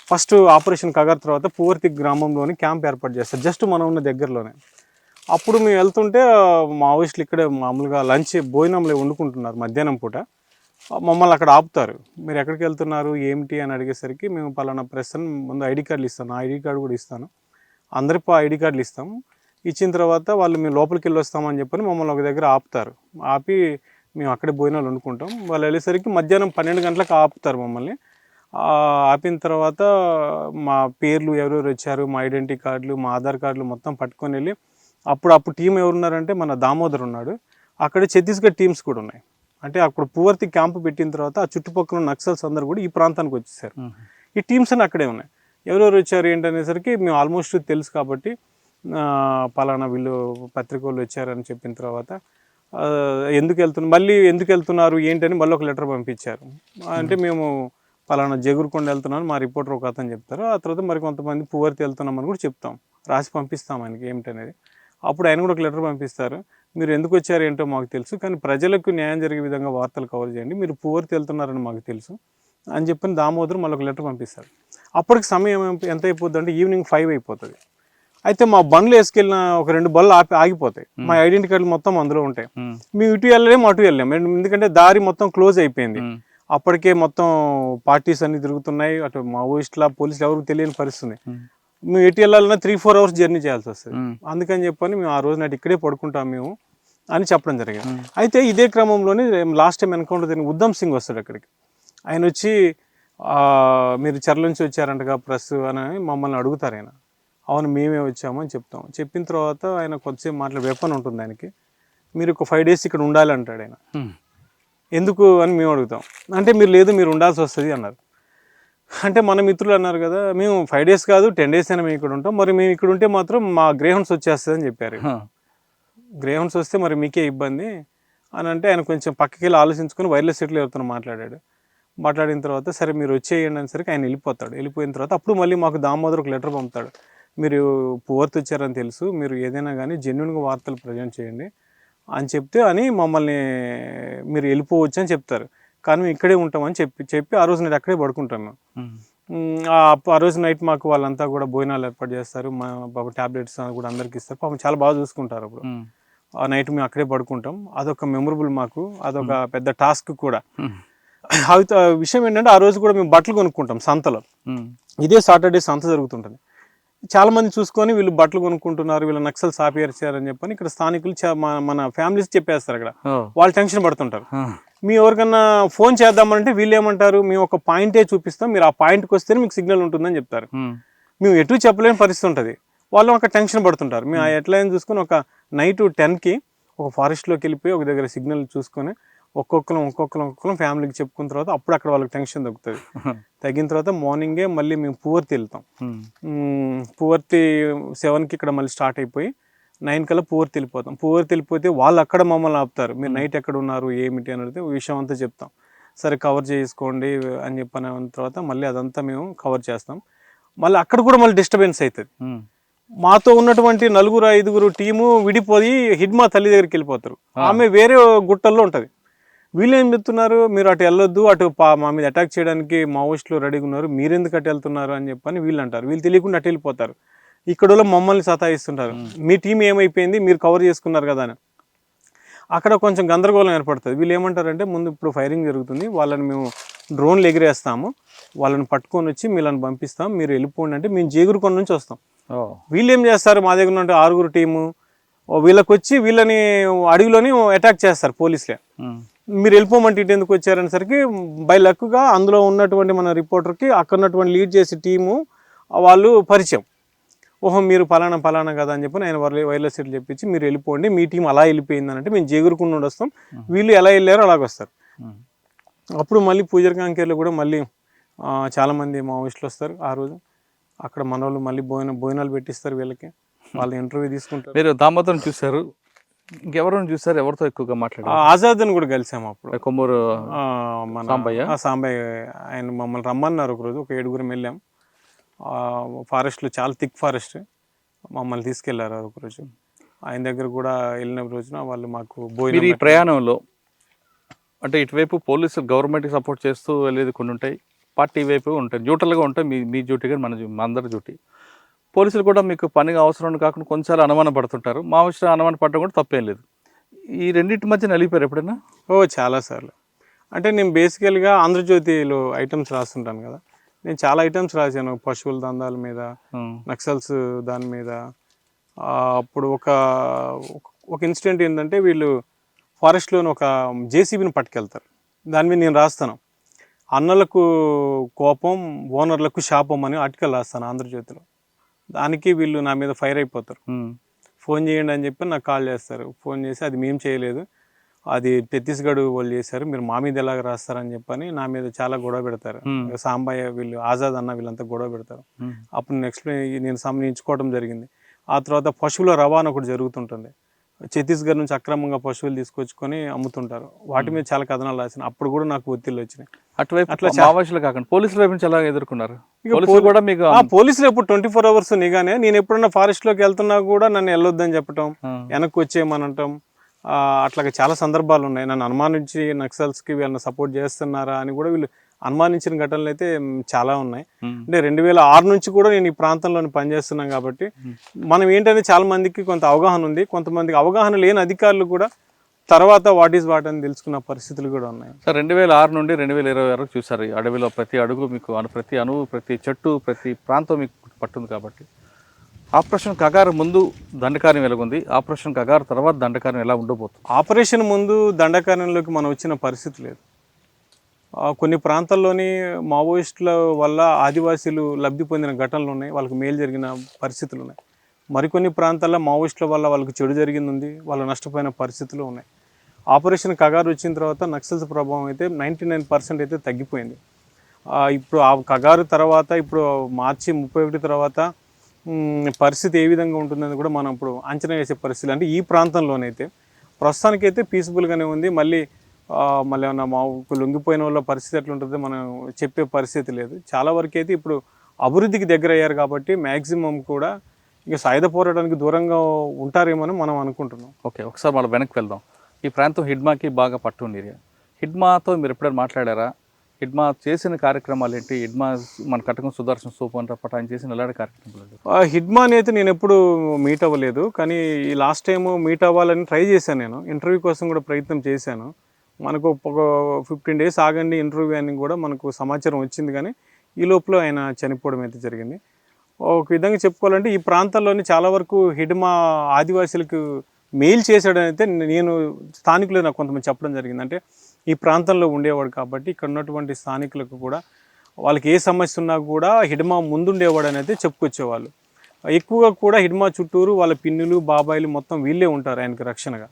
ఫస్ట్ ఆపరేషన్ కగర్ తర్వాత పువర్తి గ్రామంలోని క్యాంప్ ఏర్పాటు చేస్తారు, జస్ట్ మనం ఉన్న దగ్గరలోనే. అప్పుడు మేము వెళ్తుంటే మావోయిస్టులు ఇక్కడే మామూలుగా లంచ్ భోజనంలో వండుకుంటున్నారు మధ్యాహ్నం పూట. మమ్మల్ని అక్కడ ఆపుతారు. మీరు ఎక్కడికి వెళ్తున్నారు ఏమిటి అని అడిగేసరికి మేము పలానా ప్రెస్ అని ముందు ఐడి కార్డులు ఇస్తాను, ఆ ఐడి కార్డు కూడా ఇస్తాను, అందరికీ ఐడి కార్డులు ఇస్తాము. ఇచ్చిన తర్వాత వాళ్ళు మేము లోపలికి వెళ్ళి వస్తామని చెప్పని మమ్మల్ని ఒక దగ్గర ఆపుతారు. ఆపి మేము అక్కడే భోజనాలు వండుకుంటాం. వాళ్ళు వెళ్ళేసరికి మధ్యాహ్నం 12 గంటలకు ఆపుతారు మమ్మల్ని. ఆపిన తర్వాత మా పేర్లు ఎవరెవరు వచ్చారు, మా ఐడెంటిటీ కార్డులు, మా ఆధార్ కార్డులు మొత్తం పట్టుకొని వెళ్ళి, అప్పుడు టీం ఎవరున్నారంటే మన దామోదర్ ఉన్నాడు, అక్కడ ఛత్తీస్గఢ్ టీమ్స్ కూడా ఉన్నాయి. అంటే అక్కడ పువర్తి క్యాంపు పెట్టిన తర్వాత ఆ చుట్టుపక్కల నక్సల్స్ అందరూ కూడా ఈ ప్రాంతానికి వచ్చేసారు. ఈ టీమ్స్ అన్నీ అక్కడే ఉన్నాయి. ఎవరెవరు వచ్చారు ఏంటనేసరికి మేము ఆల్మోస్ట్ తెలుసు కాబట్టి పలానా వీళ్ళు పత్రికలు వచ్చారని చెప్పిన తర్వాత మళ్ళీ ఎందుకు వెళ్తున్నారు ఏంటని మళ్ళీ ఒక లెటర్ పంపించారు. అంటే మేము పలానా జగురుకొండ వెళ్తున్నాను, మా రిపోర్టర్ ఒక అతను చెప్తారు. ఆ తర్వాత మరి కొంతమంది పువర్తి వెళ్తున్నామని కూడా చెప్తాం, రాసి పంపిస్తాం ఆయనకి ఏమిటనేది. అప్పుడు ఆయన కూడా ఒక లెటర్ పంపిస్తారు, మీరు ఎందుకు వచ్చారు ఏంటో మాకు తెలుసు, కానీ ప్రజలకు న్యాయం జరిగే విధంగా వార్తలు కవర్ చేయండి, మీరు పువర్తి వెళ్తున్నారని మాకు తెలుసు అని చెప్పని దామోదర్ మళ్ళీ ఒక లెటర్ పంపిస్తారు. అప్పటికి సమయం ఎంత అయిపోద్ది అంటే ఈవినింగ్ 5 అయిపోతుంది. అయితే మా బండ్లు వేసుకెళ్ళిన ఒక 2 బళ్ళు ఆగిపోతాయి. మా ఐడెంటిటీ కార్డులు మొత్తం అందులో ఉంటాయి. మేము ఇటు వెళ్ళలేము అటు వెళ్ళాము, ఎందుకంటే దారి మొత్తం క్లోజ్ అయిపోయింది. అప్పటికే మొత్తం పార్టీస్ అన్ని తిరుగుతున్నాయి, అటు మావోయిస్టుల పోలీసులు ఎవరికి తెలియని పరిస్థితుంది. మేము ఎటు వెళ్ళాలన్నా 3-4 అవర్స్ జర్నీ చేయాల్సి వస్తుంది. అందుకని చెప్పని మేము ఆ రోజు నాటి ఇక్కడే పడుకుంటాం మేము అని చెప్పడం జరిగింది. అయితే ఇదే క్రమంలోనే లాస్ట్ టైం ఎన్కౌంటర్ జరిగిన ఉద్దమ్ సింగ్ వస్తాడు అక్కడికి. ఆయన వచ్చి మీరు చర్ల నుంచి వచ్చారంటగా ప్రెస్ అని మమ్మల్ని అడుగుతారు. ఆయన అవును మేమే వచ్చామని చెప్తాం. చెప్పిన తర్వాత ఆయన కొద్దిసేపు మాట్లాడే వెపన్ ఉంటుంది ఆయనకి, మీరు ఒక 5 days ఇక్కడ ఉండాలి అంటాడు ఆయన. ఎందుకు అని మేము అడుగుతాం. అంటే మీరు ఉండాల్సి వస్తుంది అన్నారు. అంటే మన మిత్రులు అన్నారు కదా, మేము 5 days కాదు 10 days అయినా మేము ఇక్కడ ఉంటాం, మరి మేము ఇక్కడ ఉంటే మాత్రం మా గ్రేహౌండ్స్ వచ్చేస్తుంది అని చెప్పారు. గ్రేహౌండ్స్ వస్తే మరి మీకే ఇబ్బంది అని అంటే ఆయన కొంచెం పక్కకి వెళ్ళి ఆలోచించుకొని వైర్లెస్ సెట్లు ఎవరితో మాట్లాడిన తర్వాత సరే మీరు వచ్చేయండి అనేసరికి ఆయన వెళ్ళిపోతాడు. వెళ్ళిపోయిన తర్వాత అప్పుడు మళ్ళీ మాకు దామోదర్ ఒక లెటర్ పంపుతాడు, మీరు పువర్తి వచ్చారని తెలుసు, మీరు ఏదైనా కానీ జెన్యున్గా వార్తలు ప్రజెంట్ చేయండి అని చెప్తే అని మమ్మల్ని మీరు వెళ్ళిపోవచ్చు అని చెప్తారు. కానీ మేము ఇక్కడే ఉంటామని చెప్పి ఆ రోజు నైట్ అక్కడే పడుకుంటాం మేము. ఆ రోజు నైట్ మాకు వాళ్ళంతా కూడా భోజనాలు ఏర్పాటు చేస్తారు, మా బాబు ట్యాబ్లెట్స్ కూడా అందరికి ఇస్తారు, పాపం చాలా బాగా చూసుకుంటారు. అప్పుడు ఆ నైట్ మేము అక్కడే పడుకుంటాం. అదొక మెమొరబుల్ మాకు, అదొక పెద్ద టాస్క్ కూడా. విషయం ఏంటంటే ఆ రోజు కూడా మేము బట్టలు కొనుక్కుంటాం సంతలో. ఇదే సాటర్డే సంత జరుగుతుంటుంది. చాలా మంది చూసుకొని వీళ్ళు బట్టలు కొనుక్కుంటున్నారు, వీళ్ళు నక్సల్స్ ఆపేర్చారని చెప్పని ఇక్కడ స్థానికులు మన ఫ్యామిలీస్ చెప్పేస్తారు. అక్కడ వాళ్ళు టెన్షన్ పడుతుంటారు. మీ ఎవరికన్నా ఫోన్ చేద్దామంటే వీళ్ళు ఏమంటారు, మేము ఒక పాయింటే చూపిస్తాం, మీరు ఆ పాయింట్కి వస్తేనే మీకు సిగ్నల్ ఉంటుందని చెప్తారు. మేము ఎటు చెప్పలేని పరిస్థితి ఉంటుంది. వాళ్ళు ఒక టెన్షన్ పడుతుంటారు. మేము ఎట్లయినా చూసుకొని ఒక నైట్ 10కి ఒక ఫారెస్ట్లోకి వెళ్ళిపోయి ఒక దగ్గర సిగ్నల్ చూసుకొని ఒక్కొక్కరం ఫ్యామిలీకి చెప్పుకున్న తర్వాత అప్పుడు అక్కడ వాళ్ళకి టెన్షన్ తగ్గుతుంది. తగ్గిన తర్వాత మార్నింగే మళ్ళీ మేము పువర్తి వెళ్తాం. పువర్తి 7కి ఇక్కడ మళ్ళీ స్టార్ట్ అయిపోయి 9 కల్లా పువర్తి వెళ్ళిపోతాం. పువర్తి వెళ్ళిపోతే వాళ్ళు అక్కడ మమ్మల్ని ఆపుతారు, మీరు నైట్ ఎక్కడ ఉన్నారు ఏమిటి అని అడిగితే విషయం అంతా చెప్తాం. సరే కవర్ చేసుకోండి అని చెప్పిన తర్వాత మళ్ళీ అదంతా మేము కవర్ చేస్తాం. మళ్ళీ అక్కడ కూడా మళ్ళీ డిస్టర్బెన్స్ అవుతుంది. మాతో ఉన్నటువంటి 4-5 టీము విడిపోయి హిడ్మా తల్లి దగ్గరికి వెళ్ళిపోతారు. ఆమె వేరే గుట్టల్లో ఉంటుంది. వీళ్ళు ఏం చెప్తున్నారు, మీరు అటు వెళ్ళొద్దు, అటు మా మీద అటాక్ చేయడానికి మావోయిస్టులు రెడీగా ఉన్నారు, మీరెందుకు అటు వెళ్తున్నారు అని చెప్పని వీళ్ళు అంటారు. వీళ్ళు తెలియకుండా అటు వెళ్ళిపోతారు. ఇక్కడ మమ్మల్ని సతాయిస్తుంటారు, మీ టీం ఏమైపోయింది, మీరు కవర్ చేసుకున్నారు కదా అని. అక్కడ కొంచెం గందరగోళం ఏర్పడుతుంది. వీళ్ళు ఏమంటారంటే, ముందు ఇప్పుడు ఫైరింగ్ జరుగుతుంది, వాళ్ళని మేము డ్రోన్లు ఎగిరేస్తాము, వాళ్ళని పట్టుకొని వచ్చి మీళ్ళని పంపిస్తాం, మీరు వెళ్ళిపోండి అంటే మేము జేగురుకొండ నుంచి వస్తాం. వీళ్ళు ఏం చేస్తారు, మా దగ్గర ఉంటే 6 టీము వీళ్ళకి వచ్చి వీళ్ళని అడవిలోని అటాక్ చేస్తారు పోలీసులే. మీరు వెళ్ళిపోమంటే ఇటు ఎందుకు వచ్చారనేసరికి బై లక్గా అందులో ఉన్నటువంటి మన రిపోర్టర్కి అక్కడ ఉన్నటువంటి లీడ్ చేసే టీము వాళ్ళు పరిచయం. ఓహో మీరు పలానా కదా అని చెప్పి ఆయన వైర్లెస్ సెట్లు చెప్పించి మీరు వెళ్ళిపోండి, మీ టీం అలా వెళ్ళిపోయింది అంటే మేము జేగురుకొండ నుండి వస్తాం, వీళ్ళు ఎలా వెళ్ళారో అలాగొస్తారు. అప్పుడు మళ్ళీ పూజర్ కాంకేర్లో కూడా మళ్ళీ చాలామంది మావోయిస్టులు వస్తారు. ఆ రోజు అక్కడ మన వాళ్ళు మళ్ళీ భోజనాలు పెట్టిస్తారు వీళ్ళకి, వాళ్ళు ఇంటర్వ్యూ తీసుకుంటారు. మీరు దామోదరం చూశారు, ఇంకెవరైనా చూసారు, ఎవరితో ఎక్కువగా మాట్లాడారు? ఆజాద్ అని కూడా కలిసాము అప్పుడు, కొమ్మూరు మన సాంబయ్య. సాంబయ్య ఆయన మమ్మల్ని రమ్మన్నారు ఒకరోజు, ఒక 7 వెళ్ళాం. ఫారెస్ట్లో చాలా థిక్ ఫారెస్ట్, మమ్మల్ని తీసుకెళ్లారు ఒకరోజు. ఆయన దగ్గర కూడా వెళ్ళిన రోజున వాళ్ళు మాకు భోజనం. ఈ ప్రయాణంలో అంటే ఇటువైపు పోలీసు గవర్నమెంట్కి సపోర్ట్ చేస్తూ వెళ్ళేది కొన్ని ఉంటాయి, పార్టీ వైపు ఉంటాయి, న్యూట్రల్గా ఉంటాయి. మీ డ్యూటీ కానీ మన అందరి డ్యూటీ. పోలీసులు కూడా మీకు పనిగా అవసరం కాకుండా కొంచెం అనుమానం పడుతుంటారు. మావోయిస్టులు అనుమానం పడడం కూడా తప్పేం లేదు. ఈ రెండింటి మధ్య నలిపారు ఎప్పుడైనా? చాలాసార్లు. అంటే నేను బేసికల్గా ఆంధ్రజ్యోతిలో ఐటమ్స్ రాస్తుంటాను కదా, నేను చాలా ఐటమ్స్ రాశాను, పశువుల దందాల మీద, నక్సల్స్ దాని మీద. అప్పుడు ఒక ఇన్సిడెంట్ ఏంటంటే, వీళ్ళు ఫారెస్ట్లోని ఒక జేసీబీని పట్టుకెళ్తారు, దాని మీద నేను రాస్తాను, అన్నలకు కోపం ఓనర్లకు శాపం అని ఆర్టికల్ రాస్తాను ఆంధ్రజ్యోతిలో. దానికి వీళ్ళు నా మీద ఫైర్ అయిపోతారు. ఫోన్ చేయండి అని చెప్పి నాకు కాల్ చేస్తారు. ఫోన్ చేసి అది మేము చేయలేదు, అది ఛత్తీస్గఢ్ వాళ్ళు చేశారు, మీరు మా మీద ఎలాగ రాస్తారని చెప్పని నా మీద చాలా గొడవ పెడతారు. సాంబయ్య వీళ్ళు, ఆజాద్ అన్న వీళ్ళంతా గొడవ పెడతారు. అప్పుడు నేను సంబంధించుకోవడం జరిగింది. ఆ తర్వాత పశువుల రవాణా ఒకటి జరుగుతుంటుంది, ఛత్తీస్గఢ్ నుంచి అక్రమంగా పశువులు తీసుకొచ్చుకొని అమ్ముతుంటారు. వాటి మీద చాలా కథనాలు రాసిన. అప్పుడు కూడా నాకు ఒత్తిళ్ళు వచ్చినాయి. అటువైపు అట్లా మావోయిస్టులు కాకుండా పోలీసుల వైపు నుంచి ఎలా ఎదుర్కొన్నారు? పోలీసులు ఎప్పుడు 24 hours నిగానే. నేను ఎప్పుడన్నా ఫారెస్ట్లోకి వెళ్తున్నా కూడా నన్ను వెళ్ళొద్దని చెప్పటం, వెనక్కి వచ్చేయమనటం, అట్లాగే చాలా సందర్భాలు ఉన్నాయి. నన్ను అనుమానించి నక్సల్స్కి వీళ్ళని సపోర్ట్ చేస్తున్నారా అని కూడా వీళ్ళు అనుమానించిన ఘటనలు అయితే చాలా ఉన్నాయి. అంటే 2006 నుంచి కూడా నేను ఈ ప్రాంతంలో పనిచేస్తున్నాను కాబట్టి మనం ఏంటంటే చాలా మందికి కొంత అవగాహన ఉంది, కొంతమందికి అవగాహన లేని అధికారులు కూడా తర్వాత వాట్ ఈస్ వాట్ అని తెలుసుకున్న పరిస్థితులు కూడా ఉన్నాయి. సార్ 2006 నుండి 2020 వరకు చూసారు. అడవిలో ప్రతి అడుగు మీకు, ప్రతి అణువు, ప్రతి చెట్టు, ప్రతి ప్రాంతం మీకు పట్టుంది కాబట్టి ఆపరేషన్ కగారు ముందు దండకార్యం ఎలాగుంది, ఆపరేషన్ కగారు తర్వాత దండకార్యం ఎలా ఉండబోతుంది? ఆపరేషన్ ముందు దండకార్యంలోకి మనం వచ్చిన పరిస్థితి లేదు. కొన్ని ప్రాంతాల్లోని మావోయిస్టుల వల్ల ఆదివాసీలు లబ్ధి పొందిన ఘటనలు ఉన్నాయి, వాళ్ళకి మేలు జరిగిన పరిస్థితులు ఉన్నాయి. మరికొన్ని ప్రాంతాల్లో మావోయిస్టుల వల్ల వాళ్ళకి చెడు జరిగింది, వాళ్ళు నష్టపోయిన పరిస్థితులు ఉన్నాయి. ఆపరేషన్ కగారు వచ్చిన తర్వాత నక్సల్స్ ప్రభావం అయితే 99% అయితే తగ్గిపోయింది. ఇప్పుడు ఆ కగారు తర్వాత ఇప్పుడు మార్చి 31 తర్వాత పరిస్థితి ఏ విధంగా ఉంటుందని కూడా మనం ఇప్పుడు అంచనా వేసే పరిస్థితి. అంటే ఈ ప్రాంతంలోనైతే ప్రస్తుతానికైతే పీస్ఫుల్గానే ఉంది. మళ్ళీ ఏమన్నా మాకు లొంగిపోయిన వాళ్ళ పరిస్థితి ఎట్లుంటుందో మనం చెప్పే పరిస్థితి లేదు. చాలా వరకు అయితే ఇప్పుడు అభివృద్ధికి దగ్గర అయ్యారు కాబట్టి మ్యాక్సిమం కూడా ఇక సాయుధ పోరాటానికి దూరంగా ఉంటారేమో మనం అనుకుంటున్నాం. ఓకే, ఒకసారి మనం వెనక్కి వెళ్దాం. ఈ ప్రాంతం హిడ్మాకి బాగా పట్టుండి ఏరియా. హిడ్మాతో మీరు ఎప్పుడైనా మాట్లాడారా? హిడ్మా చేసిన కార్యక్రమాలు ఏంటి? హిడ్మా మన కటకం సుదర్శన్ స్థూపం అంటారు, ఆయన చేసిన ఎలాంటి కార్యక్రమాలు? హిడ్మాని అయితే నేను ఎప్పుడు మీట్ అవ్వలేదు, కానీ ఈ లాస్ట్ టైం మీట్ అవ్వాలని ట్రై చేశాను. నేను ఇంటర్వ్యూ కోసం కూడా ప్రయత్నం చేశాను. మనకు ఒక 15 days ఆగండి ఇంటర్వ్యూ అని కూడా మనకు సమాచారం వచ్చింది, కానీ ఈ లోపల ఆయన చనిపోవడం అయితే జరిగింది. ఒక విధంగా చెప్పుకోవాలంటే ఈ ప్రాంతాల్లోని చాలా వరకు హిడ్మా ఆదివాసీలకు మెయిల్ చేశాడని అయితే నేను స్థానికులు నాకు కొంతమంది చెప్పడం జరిగింది. అంటే ఈ ప్రాంతంలో ఉండేవాడు కాబట్టి ఇక్కడ ఉన్నటువంటి స్థానికులకు కూడా వాళ్ళకి ఏ సమస్య ఉన్నా కూడా హిడ్మా ముందుండేవాడు అని అయితే చెప్పుకొచ్చేవాళ్ళు. ఎక్కువగా కూడా హిడ్మా చుట్టూరు వాళ్ళ పిన్నులు, బాబాయిలు మొత్తం వీళ్ళే ఉంటారు ఆయనకి రక్షణగా.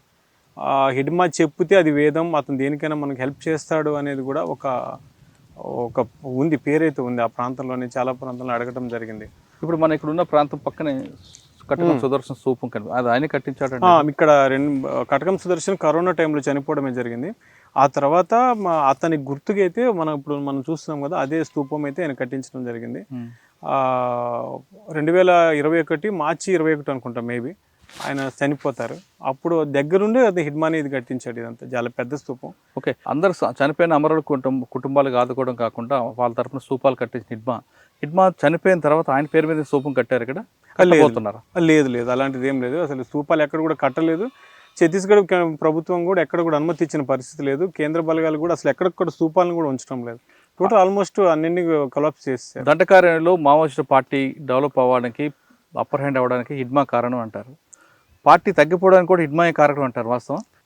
హిడ్మా చెప్తే అది వేదం, అతను దేనికైనా మనకు హెల్ప్ చేస్తాడు అనేది కూడా ఒక ఉంది, పేరైతే ఉంది. ఆ ప్రాంతంలోనే చాలా ప్రాంతాల్లో అడగటం జరిగింది. ఇప్పుడు మన ఇక్కడ ఉన్న ప్రాంతం పక్కనే కటకం సుదర్శన్ స్థూపం అది ఆయన కట్టించాడు. ఇక్కడ కటకం సుదర్శన్ కరోనా టైంలో చనిపోవడమే జరిగింది. ఆ తర్వాత అతని గుర్తుగా అయితే మనం చూస్తున్నాం కదా, అదే స్థూపం అయితే ఆయన కట్టించడం జరిగింది. 2021 మార్చి 21 అనుకుంటా మేబీ ఆయన చనిపోతారు. అప్పుడు దగ్గరుండి అది హిడ్మాని ఇది కట్టించాడు. ఇదంతా చాలా పెద్ద స్తూపం. ఓకే, అందరు చనిపోయిన అమరుల కుటుంబాలకు ఆదుకోవడం కాకుండా వాళ్ళ తరఫున స్తూపాలు కట్టించిన హిడ్మా చనిపోయిన తర్వాత ఆయన పేరు మీద స్తూపం కట్టారు ఇక్కడ. లేదు అలాంటిది ఏం లేదు. అసలు స్తూపాలు ఎక్కడ కూడా కట్టలేదు. ఛత్తీస్గఢ్ ప్రభుత్వం కూడా ఎక్కడ కూడా అనుమతి ఇచ్చిన పరిస్థితి లేదు. కేంద్ర బలగాలు కూడా అసలు ఎక్కడెక్కడ స్తూపాలను కూడా ఉంచడం లేదు. టోటల్ ఆల్మోస్ట్ అన్ని కొలాప్స్ చేస్తారు. దండకారణ్యంలో మావోయిస్టు పార్టీ డెవలప్ అవ్వడానికి, అప్పర్ హ్యాండ్ అవ్వడానికి హిడ్మా కారణం అంటారు. పార్టీ తగ్గిపోవడానికి కూడా హిడ్మాయే కారణం అంటారు.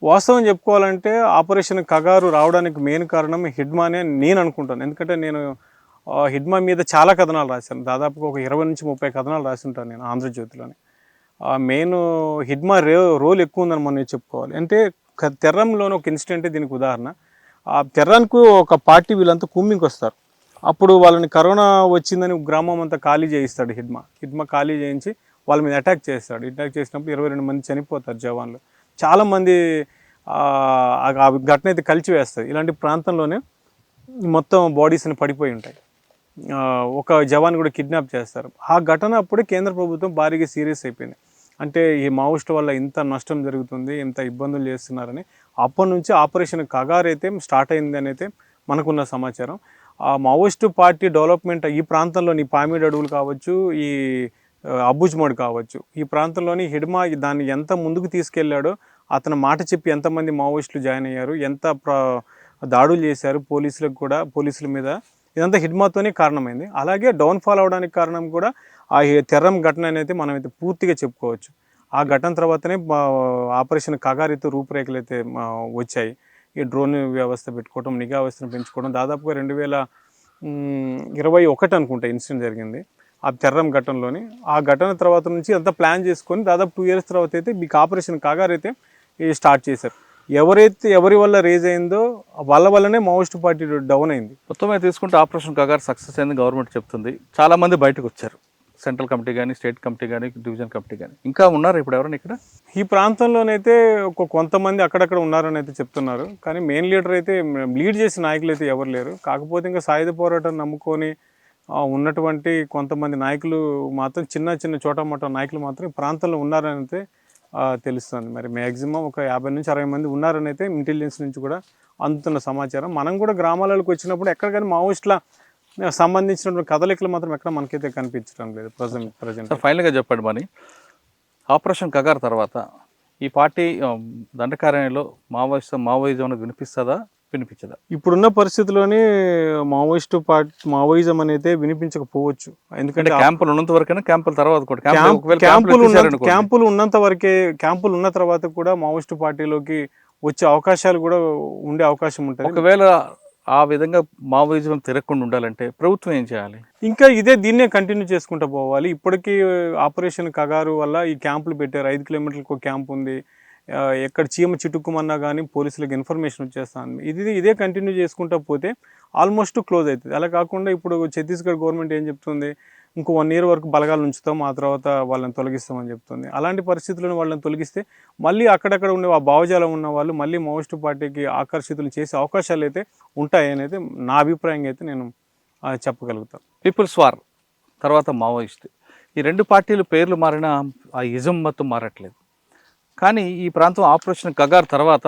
వాస్తవం చెప్పుకోవాలంటే ఆపరేషన్ కగారు రావడానికి మెయిన్ కారణం హిడ్మానే నేను అనుకుంటాను. ఎందుకంటే నేను హిడ్మా మీద చాలా కథనాలు రాశాను. దాదాపుగా ఒక 20 నుంచి 30 కథనాలు రాసి ఉంటాను నేను ఆంధ్రజ్యోతిలోని. మెయిన్ హిడ్మా రోల్ ఎక్కువ ఉందని మనం చెప్పుకోవాలి. అంటే తెర్రంలోని ఒక ఇన్సిడెంటే దీనికి ఉదాహరణ. ఆ తెర్రానికి ఒక పార్టీ వీళ్ళంతా కుమ్మింకి వస్తారు. అప్పుడు వాళ్ళని కరోనా వచ్చిందని గ్రామం అంతా ఖాళీ చేయిస్తాడు హిడ్మా ఖాళీ చేయించి వాళ్ళ మీద అటాక్ చేస్తాడు. అటాక్ చేసినప్పుడు 22 మంది చనిపోతారు జవాన్లు. చాలామంది ఆ ఘటన అయితే కలిచివేస్తుంది. ఇలాంటి ప్రాంతంలోనే మొత్తం బాడీస్ని పడిపోయి ఉంటాయి. ఒక జవాన్ కూడా కిడ్నాప్ చేస్తారు. ఆ ఘటన అప్పుడే కేంద్ర ప్రభుత్వం భారీగా సీరియస్ అయిపోయింది. అంటే ఈ మావోయిస్ట్ వల్ల ఇంత నష్టం జరుగుతుంది, ఇంత ఇబ్బందులు చేస్తున్నారని అప్పటి నుంచి ఆపరేషన్ కగార్ అయితే స్టార్ట్ అయింది అని అయితే మనకున్న సమాచారం. ఆ మావోయిస్టు పార్టీ డెవలప్మెంట్ ఈ ప్రాంతంలోని పామిడి అడవులు కావచ్చు, ఈ అబుజ్మడ్ కావచ్చు, ఈ ప్రాంతంలోని హిడ్మా దాన్ని ఎంత ముందుకు తీసుకెళ్లాడో, అతను మాట చెప్పి ఎంతమంది మావోయిస్టులు జాయిన్ అయ్యారు, ఎంత దాడులు చేశారు పోలీసుల మీద, ఇదంతా హిడ్మాతోనే కారణమైంది. అలాగే డౌన్ఫాల్ అవడానికి కారణం కూడా ఆ తెర్రం ఘటన అనేది మనం అయితే పూర్తిగా చెప్పుకోవచ్చు. ఆ ఘటన తర్వాతనే ఆపరేషన్ కగార్ అయితే రూపురేఖలు అయితే వచ్చాయి. ఈ డ్రోన్ వ్యవస్థ పెట్టుకోవడం, నిఘా వ్యవస్థను పెంచుకోవడం. దాదాపుగా 2021 అనుకుంటా ఇన్సిడెంట్ జరిగింది ఆ తెర్రం ఘటనలోని. ఆ ఘటన తర్వాత నుంచి అంతా ప్లాన్ చేసుకొని దాదాపు 2 years తర్వాత అయితే మీకు ఆపరేషన్ కగార్ అయితే స్టార్ట్ చేశారు. ఎవరి వల్ల రేజ్ అయిందో వాళ్ళ వల్లనే మావోయిస్ట్ పార్టీ డౌన్ అయింది. మొత్తం మీద తీసుకుంటే ఆపరేషన్ కగార్ సక్సెస్ అయింది గవర్నమెంట్ చెప్తుంది. చాలామంది బయటకు వచ్చారు. సెంట్రల్ కమిటీ కానీ, స్టేట్ కమిటీ కానీ, డివిజన్ కమిటీ కానీ. ఇంకా ఉన్నారు ఇప్పుడు ఎవరైనా ఇక్కడ ఈ ప్రాంతంలోనైతే కొంతమంది అక్కడక్కడ ఉన్నారని అయితే చెప్తున్నారు. కానీ మెయిన్ లీడర్ అయితే లీడ్ చేసే నాయకులు అయితే ఎవరు లేరు. కాకపోతే ఇంకా సాయుధ పోరాటం నమ్ముకొని ఉన్నటువంటి కొంతమంది నాయకులు మాత్రం చిన్న చోట మోట నాయకులు మాత్రం ఈ ప్రాంతంలో ఉన్నారని అయితే తెలుస్తుంది. మరి మ్యాక్సిమం ఒక 50 నుంచి 60 మంది ఉన్నారని అయితే ఇంటెలిజెన్స్ నుంచి కూడా అందుతున్న సమాచారం. మనం కూడా గ్రామాలకు వచ్చినప్పుడు ఎక్కడ కానీ మావోయిస్టుల సంబంధించినటువంటి కదలికలు మాత్రం ఎక్కడ మనకైతే కనిపించడం లేదు ప్రజెంట్. ఫైనల్గా చెప్పండి మరి, ఆపరేషన్ కగార్ తర్వాత ఈ పార్టీ దండకారణ్యంలో మావోయిజం అనేది వినిపిస్తుందా, వినిపించదా? ఇప్పుడున్న పరిస్థితుల్లోనే మావోయిజం అనేది వినిపించకపోవచ్చు. ఎందుకంటే క్యాంపులు ఉన్నంత వరకైనా, క్యాంపుల తర్వాత కూడా క్యాంపులు ఉన్న తర్వాత కూడా మావోయిస్టు పార్టీలోకి వచ్చే అవకాశాలు కూడా ఉండే అవకాశం ఉంటుంది. ఒకవేళ ఆ విధంగా మావోయిజం తిరగకుండా ఉండాలంటే ప్రభుత్వం ఏం చేయాలి? ఇంకా దీన్నే కంటిన్యూ చేసుకుంటూ పోవాలి. ఇప్పటికీ ఆపరేషన్ కగారు వల్ల ఈ క్యాంపులు పెట్టారు. 5 కిలోమీటర్లకు ఒక క్యాంప్ ఉంది. ఎక్కడ చీమ చిటుక్కుమన్నా కానీ పోలీసులకు ఇన్ఫర్మేషన్ వచ్చేస్తుంది. ఇదే కంటిన్యూ చేసుకుంటూ పోతే ఆల్మోస్ట్ క్లోజ్ అవుతుంది. అలా కాకుండా ఇప్పుడు ఛత్తీస్గఢ్ గవర్నమెంట్ ఏం చెప్తుంది, ఇంకో 1 year వరకు బలగాలు ఉంచుతాం, ఆ తర్వాత వాళ్ళని తొలగిస్తామని చెప్తుంది. అలాంటి పరిస్థితులను వాళ్ళని తొలగిస్తే మళ్ళీ అక్కడక్కడ ఉండే ఆ భావజాలం ఉన్న వాళ్ళు మళ్ళీ మావోయిస్టు పార్టీకి ఆకర్షితులు చేసే అవకాశాలు అయితే ఉంటాయని అయితే నా అభిప్రాయంగా అయితే నేను చెప్పగలుగుతాను. పీపుల్స్ వార్ తర్వాత మావోయిస్ట్, ఈ 2 పార్టీలు పేర్లు మారినా ఆ ఇజం మొత్తం మారట్లేదు. కానీ ఈ ప్రాంతం ఆపరేషన్ కగార్ తర్వాత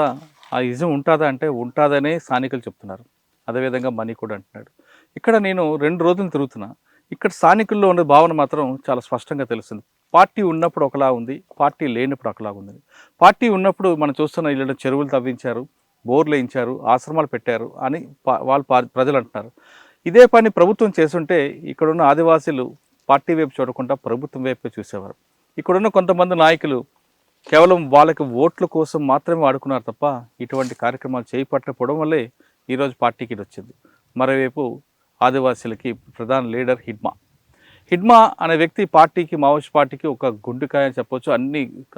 ఆ ఇజం ఉంటుందా అంటే ఉంటుందనే స్థానికులు చెప్తున్నారు. అదేవిధంగా మనీ కూడా అంటున్నాడు. ఇక్కడ నేను 2 రోజులు తిరుగుతున్నా, ఇక్కడ స్థానికుల్లో ఉన్న భావన మాత్రం చాలా స్పష్టంగా తెలుస్తుంది. పార్టీ ఉన్నప్పుడు ఒకలా ఉంది, పార్టీ లేనప్పుడు ఒకలా ఉంది. పార్టీ ఉన్నప్పుడు మనం చూస్తున్న ఇళ్ళ చెరువులు తవ్వించారు, బోర్లు వేయించారు, ఆశ్రమాలు పెట్టారు అని ప్రజలు అంటున్నారు. ఇదే పని ప్రభుత్వం చేస్తుంటే ఇక్కడున్న ఆదివాసీలు పార్టీ వైపు చూడకుండా ప్రభుత్వం వైపు చూసేవారు. ఇక్కడున్న కొంతమంది నాయకులు కేవలం వాళ్ళకి ఓట్ల కోసం మాత్రమే వాడుకున్నారు తప్ప ఇటువంటి కార్యక్రమాలు చేపట్టకపోవడం వల్లే ఈరోజు పార్టీకి వచ్చింది. మరోవైపు ఆదివాసీలకి ప్రధాన లీడర్ హిడ్మా అనే వ్యక్తి పార్టీకి, మావోయిస్ట్ పార్టీకి ఒక గుండెకాయ అని చెప్పొచ్చు.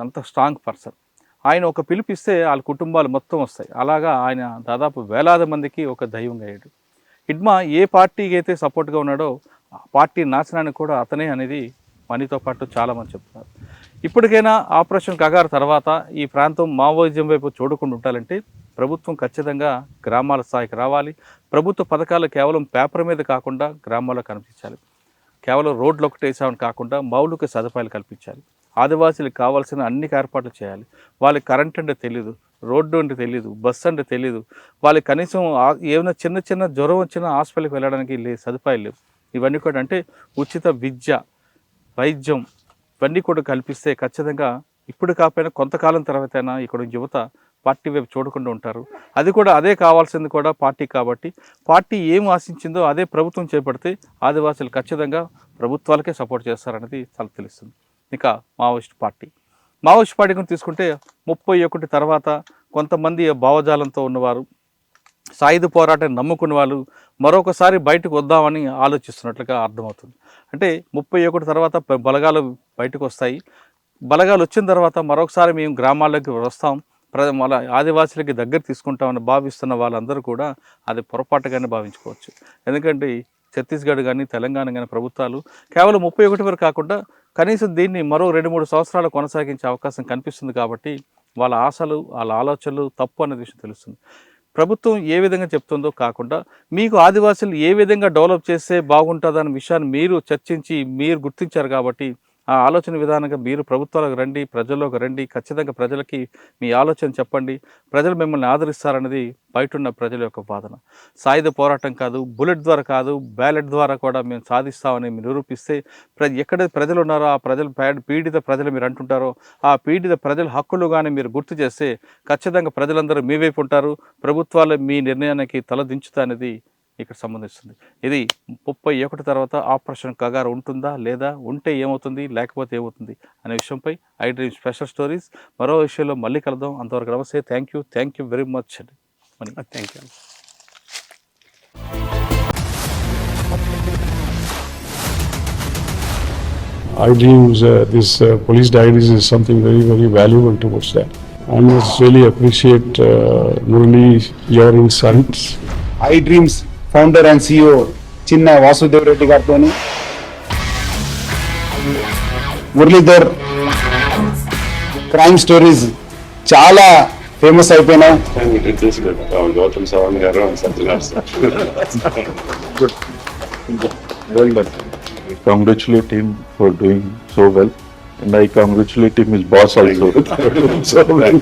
అంత స్ట్రాంగ్ పర్సన్. ఆయన ఒక పిలిపిస్తే వాళ్ళ కుటుంబాలు మొత్తం వస్తాయి. అలాగా ఆయన దాదాపు వేలాది మందికి ఒక దైవంగా అయ్యాడు. హిడ్మా ఏ పార్టీకి అయితే సపోర్ట్గా ఉన్నాడో ఆ పార్టీ నాశనానికి కూడా అతనే అనేది మనీతో పాటు చాలామంది చెప్తున్నారు. ఇప్పటికైనా ఆపరేషన్ కగార్ తర్వాత ఈ ప్రాంతం మావోయిజం వైపు చూడకుండా ఉండాలంటే ప్రభుత్వం ఖచ్చితంగా గ్రామాల స్థాయికి రావాలి. ప్రభుత్వ పథకాలు కేవలం పేపర్ మీద కాకుండా గ్రామాల్లో కనిపించాలి. కేవలం రోడ్లు ఒకటి వేసామని కాకుండా మౌలిక సదుపాయాలు కల్పించాలి. ఆదివాసీలకు కావాల్సిన అన్ని ఏర్పాట్లు చేయాలి. వాళ్ళకి కరెంట్ అంటే తెలియదు, రోడ్డు అంటే తెలియదు, బస్సు అంటే తెలియదు, వాళ్ళకి కనీసం ఏమైనా చిన్న చిన్న జ్వరం వచ్చినా హాస్పిటల్కి వెళ్ళడానికి సదుపాయాలు లేవు. ఇవన్నీ కూడా అంటే ఉచిత విద్య, వైద్యం ఇవన్నీ కూడా కల్పిస్తే ఖచ్చితంగా ఇప్పుడు కాకపోయినా కొంతకాలం తర్వాత అయినా ఇక్కడ యువత పార్టీ వైపు చూడకుండా ఉంటారు. అది కూడా అదే కావాల్సింది కూడా పార్టీ కాబట్టి పార్టీ ఏం ఆశించిందో అదే ప్రభుత్వం చేపడితే ఆదివాసులు ఖచ్చితంగా ప్రభుత్వాలకే సపోర్ట్ చేస్తారనేది చాలా తెలుస్తుంది. ఇక మావోయిస్ట్ పార్టీ గురించి తీసుకుంటే 31 తర్వాత కొంతమంది భావజాలంతో ఉన్నవారు, సాయుధ పోరాటాన్ని నమ్ముకున్న వాళ్ళు మరొకసారి బయటకు వద్దామని ఆలోచిస్తున్నట్లుగా అర్థమవుతుంది. అంటే 31 తర్వాత బలగాలు బయటకు వస్తాయి. బలగాలు వచ్చిన తర్వాత మరొకసారి మేము గ్రామాల్లోకి వస్తాం, మన ఆదివాసులకి దగ్గర తీసుకుంటామని భావిస్తున్న వాళ్ళందరూ కూడా అది పొరపాటుగానే భావించుకోవచ్చు. ఎందుకంటే ఛత్తీస్గఢ్ కానీ తెలంగాణ కానీ ప్రభుత్వాలు కేవలం 31 వరకు కాకుండా కనీసం దీన్ని మరో 2-3 సంవత్సరాలు కొనసాగించే అవకాశం కనిపిస్తుంది. కాబట్టి వాళ్ళ ఆశలు, వాళ్ళ ఆలోచనలు తప్పు అనే విషయం తెలుస్తుంది. ప్రభుత్వం ఏ విధంగా చెప్తుందో కాకుండా మీకు ఆదివాసులు ఏ విధంగా డెవలప్ చేస్తే బాగుంటుందన్న విషయాన్ని మీరు చర్చించి మీరు గుర్తించారు. కాబట్టి ఆ ఆలోచన విధానంగా మీరు ప్రభుత్వాలకు రండి, ప్రజల్లోకి రండి, ఖచ్చితంగా ప్రజలకి మీ ఆలోచన చెప్పండి, ప్రజలు మిమ్మల్ని ఆదరిస్తారన్నది బయట ఉన్న ప్రజల యొక్క వాదన. సాయుధ పోరాటం కాదు, బుల్లెట్ ద్వారా కాదు, బ్యాలెట్ ద్వారా కూడా మేము సాధిస్తామని మీరు నిరూపిస్తే ఎక్కడ ప్రజలు ఉన్నారో ఆ ప్రజలు పీడిత ప్రజలు మీరు అంటుంటారో ఆ పీడిత ప్రజల హక్కులు కానీ మీరు గుర్తు చేస్తే ఖచ్చితంగా ప్రజలందరూ మీ వైపు ఉంటారు, ప్రభుత్వాలు మీ నిర్ణయానికి తలదించుతా అనేది ఇక్కడ సంబంధిస్తుంది. ఇది 31 తర్వాత ఆపరేషన్ కగారు ఉంటుందా లేదా, ఉంటే ఏమవుతుంది, లేకపోతే ఏమవుతుంది అనే విషయంపై ఐ డ్రీమ్ స్పెషల్ స్టోరీస్ మరో విషయంలో మళ్ళీ కలుద్దాం. అంతవరకు నమస్తే. థ్యాంక్ యూ వెరీ మచ్ అండి. Thank you. iDreams, this police diaries is something very, very valuable towards that. I must really appreciate Murali, your insights. iDreams founder and CEO చిన్న వాసుదేవ్ రెడ్డి గారితో Muralidhar crime stories చాలా ఫేమస్ అయిపోయినాయి. Congratulate him for doing so well, and I congratulate him his boss also. So well.